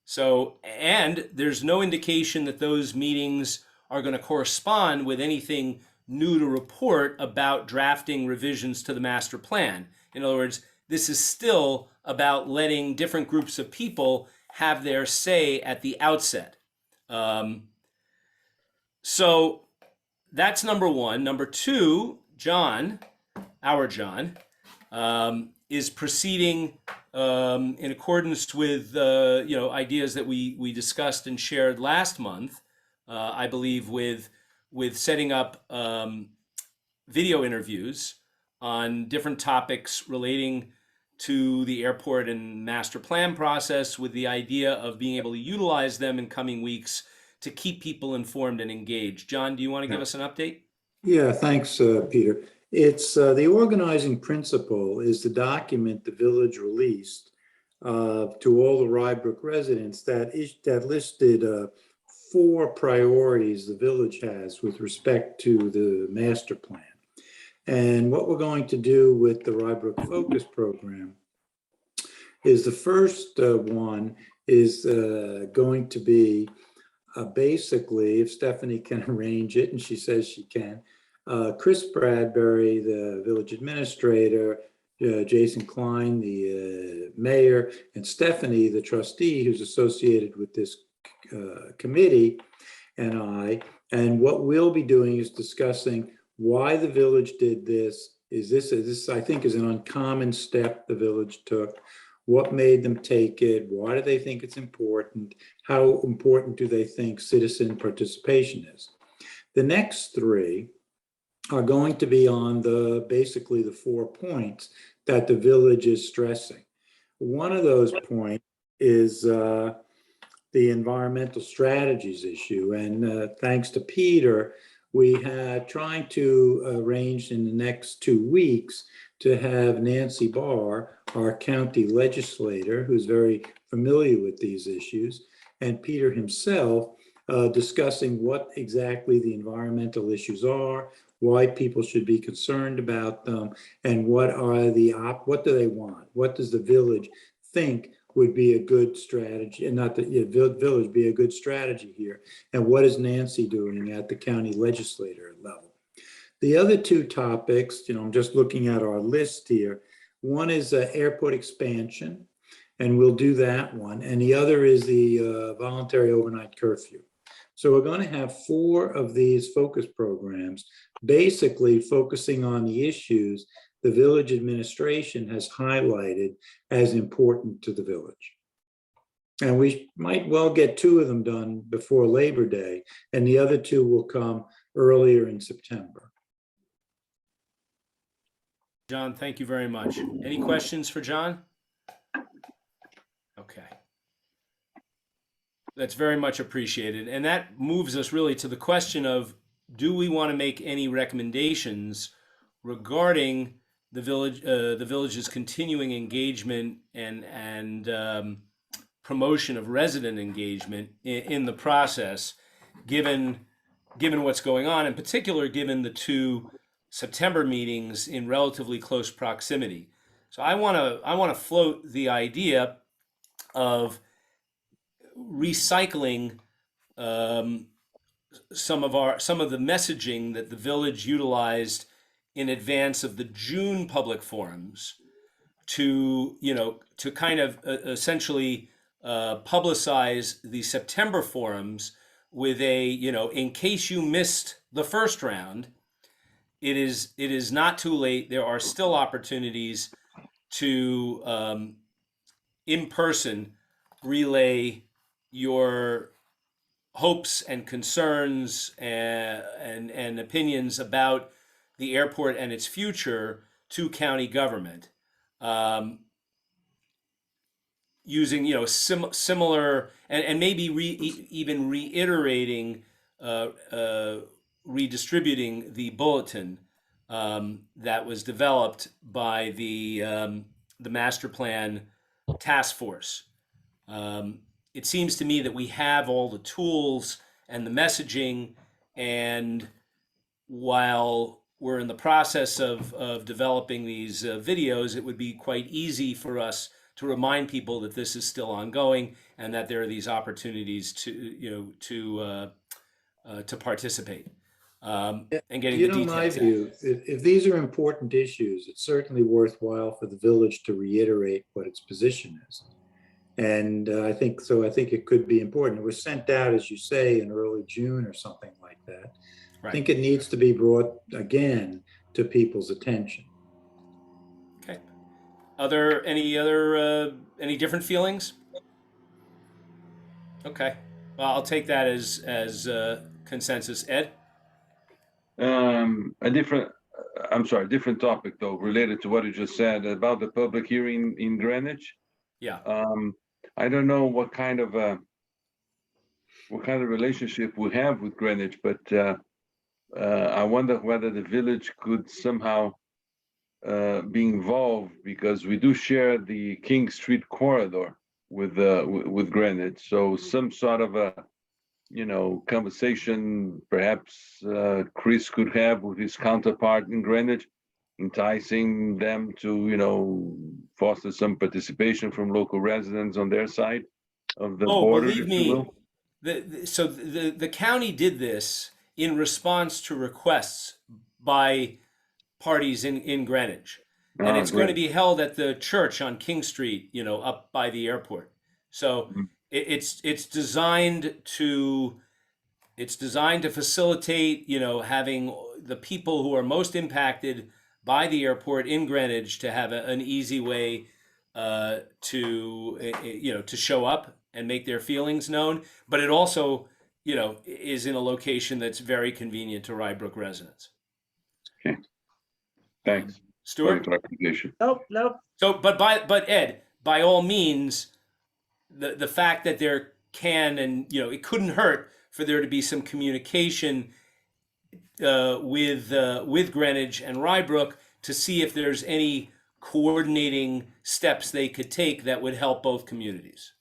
So, and there's no indication that those meetings are going to correspond with anything new to report about drafting revisions to the master plan. In other words, this is still about letting different groups of people have their say at the outset. So that's number one. Number two, our John, is proceeding in accordance with ideas that we discussed and shared last month. I believe with setting up video interviews on different topics relating to the airport and master plan process, with the idea of being able to utilize them in coming weeks to keep people informed and engaged. John, do you want to give us an update? Yeah, thanks, Peter. It's the organizing principle is the document the village released to all the Rybrook residents that listed 4 priorities the village has with respect to the master plan. And what we're going to do with the Rybrook Focus Program is the first one is going to be basically, if Stephanie can arrange it, and she says she can, Chris Bradbury, the village administrator, Jason Klein, the mayor, and Stephanie, the trustee who's associated with this committee, and I. And what we'll be doing is discussing why the village did this. This I think is an uncommon step the village took. What made them take it? Why do they think it's important? How important do they think citizen participation is? The next 3 are going to be on basically the 4 points that the village is stressing. One of those points is the environmental strategies issue. And thanks to Peter, we had trying to arrange in the next 2 weeks to have Nancy Barr, our county legislator, who's very familiar with these issues, and Peter himself discussing what exactly the environmental issues are, why people should be concerned about them, and what do they want? What does the village think would be a good strategy, and not the village be a good strategy here? And what is Nancy doing at the county legislator level? The other 2 topics, I'm just looking at our list here. One is airport expansion, and we'll do that one. And the other is the voluntary overnight curfew. So we're going to have 4 of these focus programs, basically focusing on the issues the village administration has highlighted as important to the village. And we might well get 2 of them done before Labor Day, and the other 2 will come earlier in September. John, thank you very much. Any questions for John? Okay. That's very much appreciated. And that moves us really to the question of, do we want to make any recommendations regarding the village's continuing engagement and promotion of resident engagement in the process, given what's going on, in particular, given the 2 September meetings in relatively close proximity. So I want to float the idea of recycling some of the messaging that the village utilized in advance of the June public forums to kind of essentially publicize the September forums with in case you missed the first round, it is not too late. There are still opportunities to in person relay your hopes and concerns and opinions about the airport and its future to county government, using similar and maybe even reiterating, redistributing the bulletin that was developed by the master plan task force. It seems to me that we have all the tools and the messaging, and while we're in the process of developing these videos, it would be quite easy for us to remind people that this is still ongoing and that there are these opportunities to participate, and getting the details. My view, if these are important issues, it's certainly worthwhile for the village to reiterate what its position is. And I think it could be important. It was sent out, as you say, in early June or something like that. Right. I think it needs to be brought again to people's attention. Okay. Any different feelings? Okay. Well, I'll take that as consensus. Ed? Different topic though, related to what you just said about the public hearing in Greenwich. Yeah. I don't know what kind of relationship we have with Greenwich, but I wonder whether the village could somehow be involved, because we do share the King Street corridor with Greenwich. So some sort of a conversation perhaps Chris could have with his counterpart in Greenwich, enticing them to foster some participation from local residents on their side of the border. Believe me, the county did this in response to requests by parties in Greenwich, and it's going to be held at the church on King Street, up by the airport. So it's designed to facilitate, having the people who are most impacted by the airport in Greenwich to have an easy way to show up and make their feelings known. But it also, is in a location that's very convenient to Rybrook residents. Okay. Thanks. Stuart? Clarification. Nope. So, but Ed, by all means, the fact that there can, and it couldn't hurt for there to be some communication with Greenwich and Rybrook to see if there's any coordinating steps they could take that would help both communities.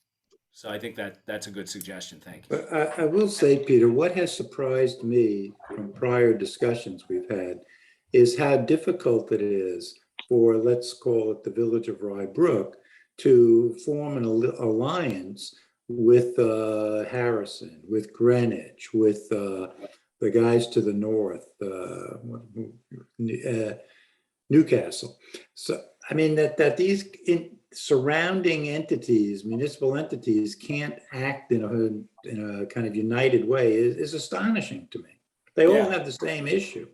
So I think that's a good suggestion. Thank you. But I will say, Peter, what has surprised me from prior discussions we've had is how difficult it is for, let's call it the village of Rybrook, to form an alliance with Harrison, with Greenwich, with the guys to the north, Newcastle. So, I mean, that these surrounding entities, municipal entities, can't act in a kind of united way is astonishing to me. They all have the same issue.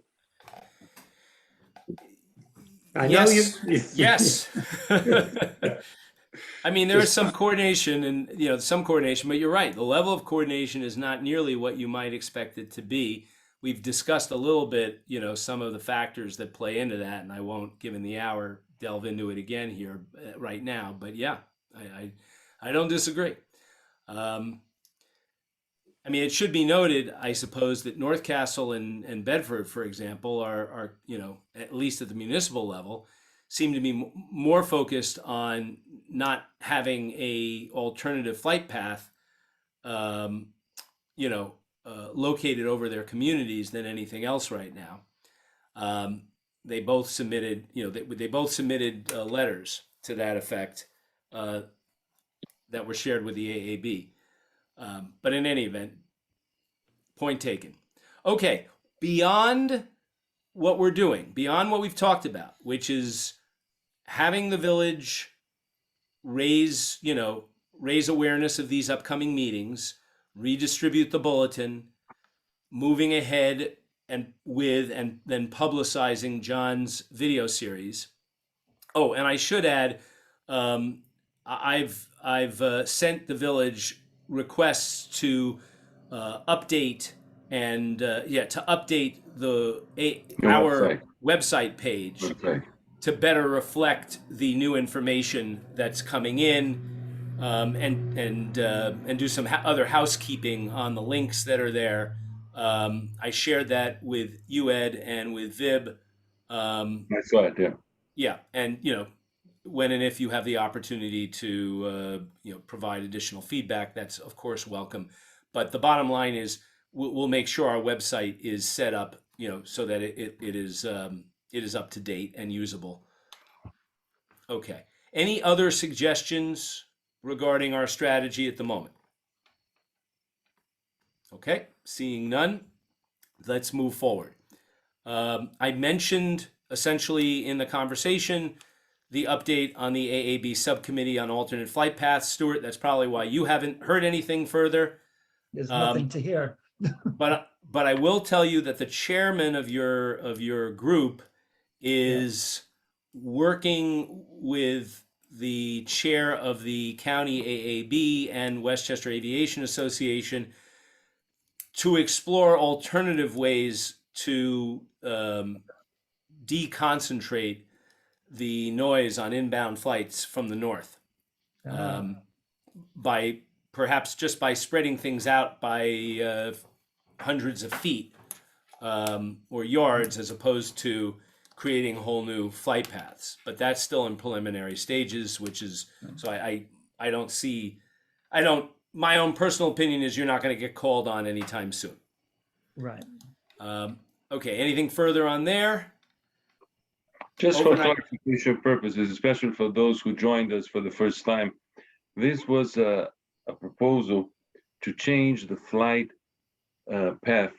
I know you. Yes. I mean, there is some coordination and, but you're right. The level of coordination is not nearly what you might expect it to be. We've discussed a little bit, some of the factors that play into that, and I won't, given the hour, delve into it again here right now. But yeah, I don't disagree. I mean, it should be noted, I suppose, that Northcastle and Bedford, for example, are at least at the municipal level, seem to be more focused on not having a alternative flight path, located over their communities than anything else right now. They both submitted, letters to that effect that were shared with the AAB. But in any event, point taken. Okay, beyond what we're doing, beyond what we've talked about, which is having the village raise awareness of these upcoming meetings, redistribute the bulletin, moving ahead and then publicizing John's video series. Oh, and I should add, I've sent the village requests to update and to update Your our website page website. to better reflect the new information that's coming in, and do some other housekeeping on the links that are there. I shared that with you, Ed, and with Vib. I saw it, yeah. Yeah, and when and if you have the opportunity to provide additional feedback, that's of course welcome. But the bottom line is we'll make sure our website is set up, so that it is up to date and usable. Okay. Any other suggestions regarding our strategy at the moment? Okay, seeing none, let's move forward. I mentioned essentially in the conversation the update on the AAB subcommittee on alternate flight paths. Stuart, that's probably why you haven't heard anything further. There's nothing to hear. But I will tell you that the chairman of your group is working with the chair of the county AAB and Westchester Aviation Association to explore alternative ways to deconcentrate the noise on inbound flights from the north, by perhaps just by spreading things out by hundreds of feet or yards, as opposed to creating whole new flight paths. But that's still in preliminary stages, which is, so I don't see, my own personal opinion is you're not going to get called on anytime soon. Right. Okay, anything further on there? Just for Overnight. clarification purposes, especially for those who joined us for the first time, this was a proposal to change the flight path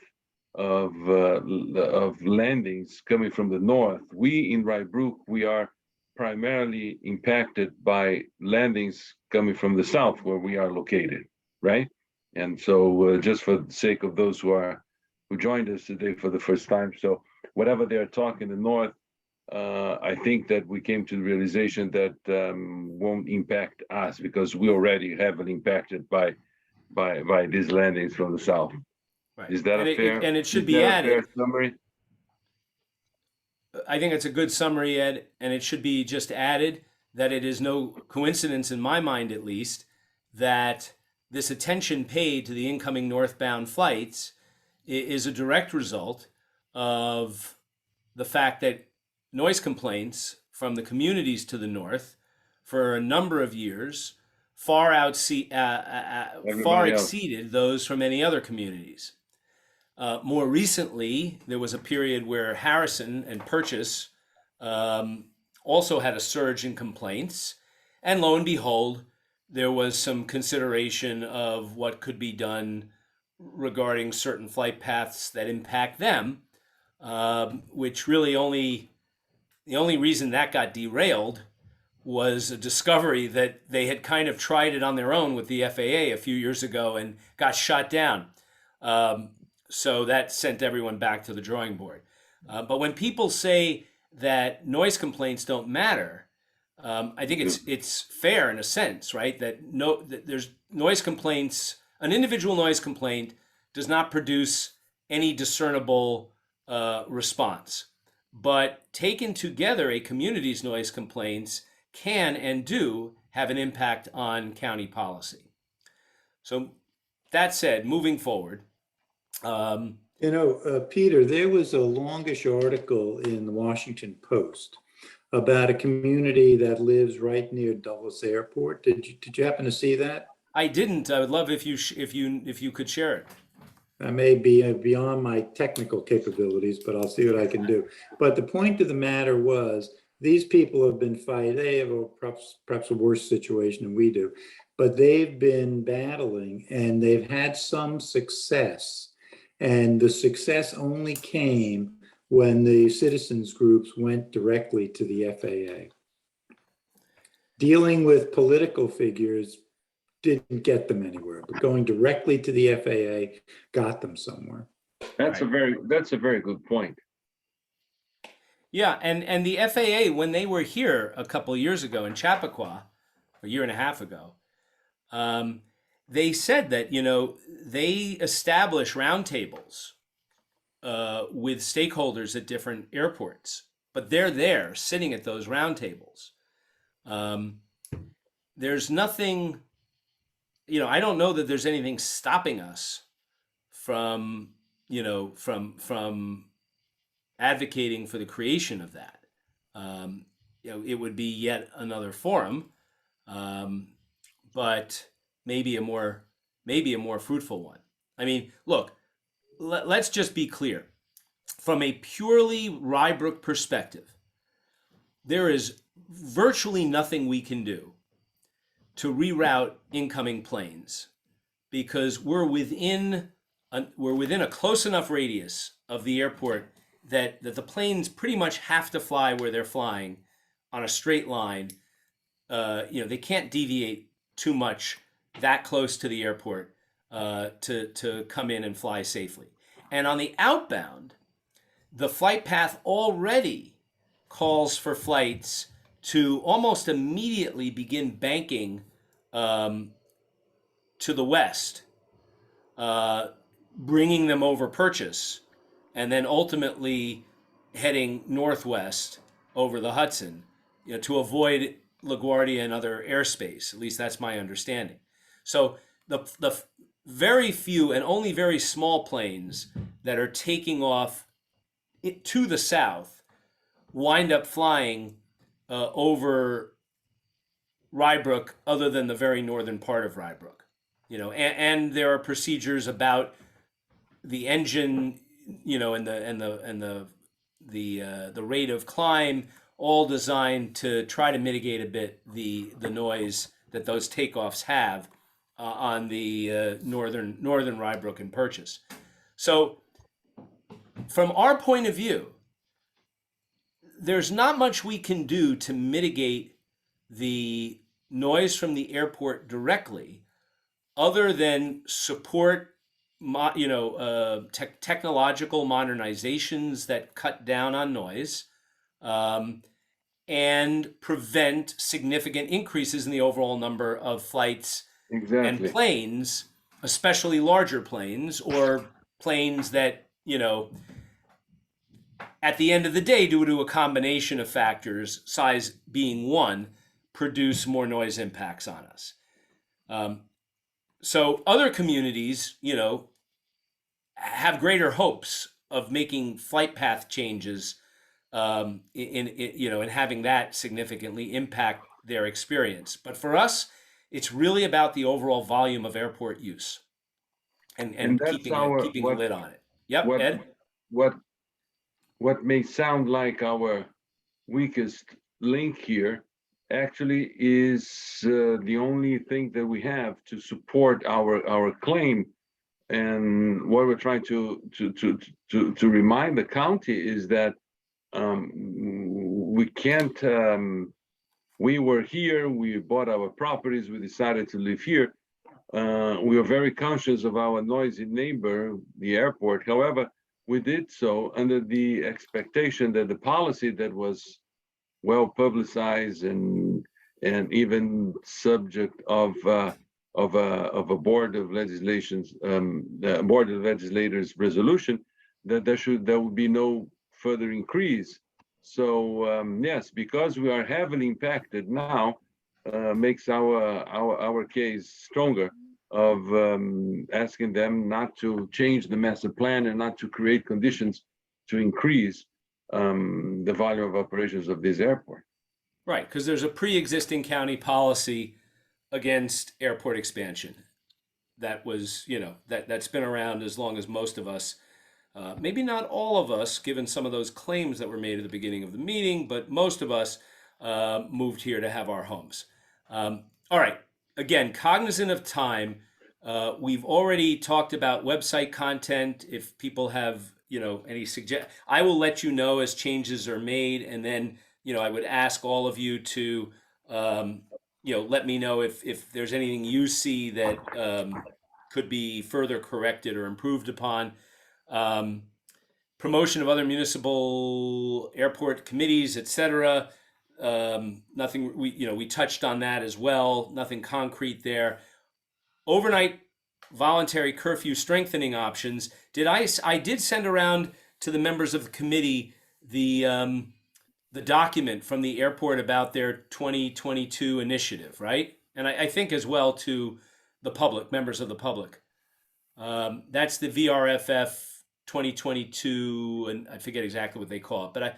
of landings coming from the north. We in Rye Brook, we are primarily impacted by landings coming from the south, where we are located, right? And so just for the sake of those who joined us today for the first time, so whatever they're talking the north, I think that we came to the realization that won't impact us, because we already heavily impacted by these landings from the south. Right. Is that and a fair? and it should is be that a added. fair summary? I think it's a good summary, Ed, and it should be just added that it is no coincidence, in my mind at least, that this attention paid to the incoming northbound flights is a direct result of the fact that noise complaints from the communities to the north for a number of years far exceeded those from any other communities. More recently, there was a period where Harrison and Purchase also had a surge in complaints. And lo and behold, there was some consideration of what could be done regarding certain flight paths that impact them, which really the only reason that got derailed was a discovery that they had kind of tried it on their own with the FAA a few years ago and got shot down. So that sent everyone back to the drawing board. But when people say that noise complaints don't matter, I think it's fair in a sense, right? That there's noise complaints. An individual noise complaint does not produce any discernible response. But taken together, a community's noise complaints can and do have an impact on county policy. So that said, moving forward. Peter, there was a longish article in the Washington Post about a community that lives right near Dulles Airport. Did you happen to see that? I didn't. I would love if you could share it. That may be beyond my technical capabilities, but I'll see what I can do. But the point of the matter was, these people have been fighting. They have perhaps a worse situation than we do, but they've been battling and they've had some success. And the success only came when the citizens groups went directly to the FAA. Dealing with political figures didn't get them anywhere, but going directly to the FAA got them somewhere. That's a very good point. Yeah, and the FAA, when they were here a couple of years ago in Chappaqua, a year and a half ago, they said that, you know, they establish roundtables with stakeholders at different airports, but they're there sitting at those roundtables. There's nothing, you know, I don't know that there's anything stopping us from, you know, from advocating for the creation of that. You know, it would be yet another forum, but maybe a more fruitful one. I mean, look, let's just be clear. From a purely Rybrook perspective, there is virtually nothing we can do to reroute incoming planes because we're within a close enough radius of the airport that the planes pretty much have to fly where they're flying on a straight line. You know, they can't deviate too much that close to the airport to come in and fly safely. And on the outbound, the flight path already calls for flights to almost immediately begin banking to the west, bringing them over Purchase, and then ultimately heading northwest over the Hudson, you know, to avoid LaGuardia and other airspace. At least that's my understanding. So the very few and only very small planes that are taking off to the south wind up flying over Rybrook, other than the very northern part of Rybrook. You know, and there are procedures about the engine, you know, and the rate of climb, all designed to try to mitigate a bit the noise that those takeoffs have on the northern Rybrook and Purchase. So from our point of view, there's not much we can do to mitigate the noise from the airport directly, other than support, you know, technological modernizations that cut down on noise, and prevent significant increases in the overall number of flights Exactly. and planes, especially larger planes or planes that, you know, at the end of the day, due to a combination of factors, size being one, produce more noise impacts on us. So other communities, you know, have greater hopes of making flight path changes you know, and having that significantly impact their experience. But for us, it's really about the overall volume of airport use and that's keeping our keeping a lid on it. Yep, what Ed? what may sound like our weakest link here actually is the only thing that we have to support our claim. And what we're trying to remind the county is that we can't. We were here. We bought our properties. We decided to live here. We are very conscious of our noisy neighbor, the airport. However, we did so under the expectation that the policy that was well publicized and even subject of a board of legislations, board of legislators resolution, that there would be no further increase. So yes, because we are heavily impacted now, makes our case stronger of asking them not to change the master plan and not to create conditions to increase the volume of operations of this airport. Right, because there's a pre-existing county policy against airport expansion that was, you know, that's been around as long as most of us, maybe not all of us, given some of those claims that were made at the beginning of the meeting, but most of us moved here to have our homes. All right, again, cognizant of time, we've already talked about website content. If people have, you know, any I will let you know as changes are made, and then, you know, I would ask all of you to, you know, let me know if there's anything you see that could be further corrected or improved upon. promotion of other municipal airport committees, et cetera. Nothing, we touched on that as well. Nothing concrete there. Overnight voluntary curfew strengthening options. I did send around to the members of the committee the document from the airport about their 2022 initiative, right? And I think as well to the public, members of the public. That's the VRFF 2022, and I forget exactly what they call it, but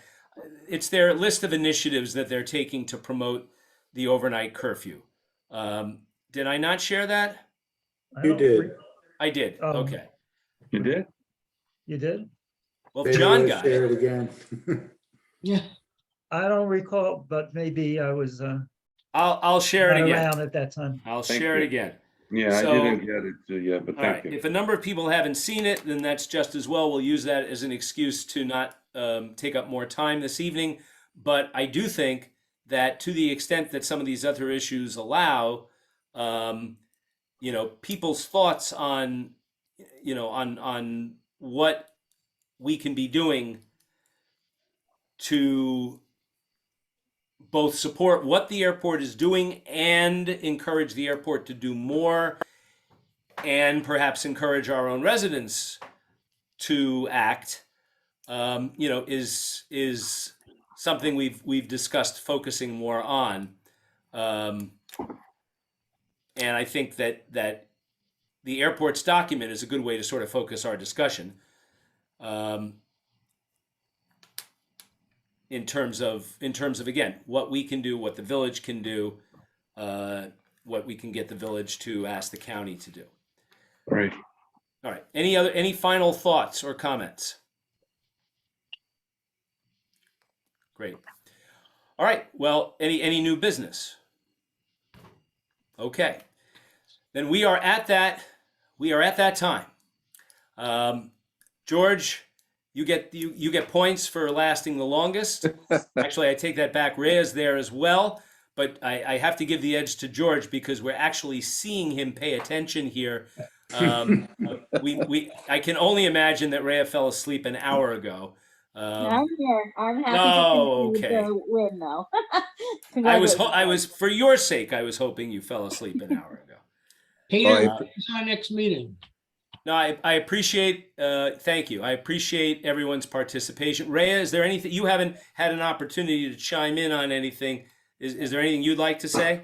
it's their list of initiatives that they're taking to promote the overnight curfew. Did I not share that? I You don't did. re- I did. Okay. You did? You did? Well, if Maybe John let's got share it, it again. Yeah, I don't recall, but maybe I was I'll share not it again. around at that time. I'll Thank share it you. again. Yeah, So- I didn't get it yet, but All right. thank you. If a number of people haven't seen it, then that's just as well. We'll use that as an excuse to not take up more time this evening. But I do think that to the extent that some of these other issues allow, people's thoughts on, on what we can be doing to both support what the airport is doing and encourage the airport to do more, and perhaps encourage our own residents to act, is something we've discussed focusing more on, and I think that the airport's document is a good way to sort of focus our discussion. In terms of again, what we can do, what the village can do, what we can get the village to ask the county to do. Right. All right. Any final thoughts or comments? Great. All right. Well, any new business? Okay. Then we are at that time. George, you get points for lasting the longest. Actually, I take that back. Rhea's there as well, but I have to give the edge to George because we're actually seeing him pay attention here. I can only imagine that Rhea fell asleep an hour ago. I'm here. I'm happy Oh, to continue okay. to win, though. I was for your sake, I was hoping you fell asleep an hour ago. Peter, Well, it's our next meeting. No, I appreciate, thank you. I appreciate everyone's participation. Rhea, is there anything, you haven't had an opportunity to chime in on anything. Is there anything you'd like to say?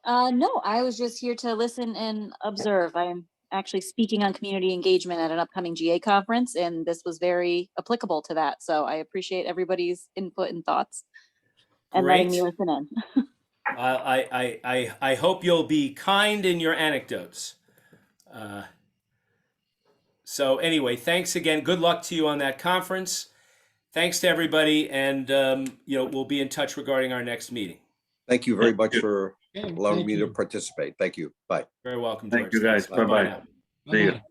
No, I was just here to listen and observe. I'm actually speaking on community engagement at an upcoming GA conference, and this was very applicable to that. So I appreciate everybody's input and thoughts and letting me Great. listen in. I hope you'll be kind in your anecdotes. So anyway, thanks again. Good luck to you on that conference. Thanks to everybody, and we'll be in touch regarding our next meeting. Thank you very much for Okay, allowing thank me to you. participate. Thank you. Bye. Very welcome, George. Thank you, guys. Thanks. Bye-bye. now. See ya. Bye-bye.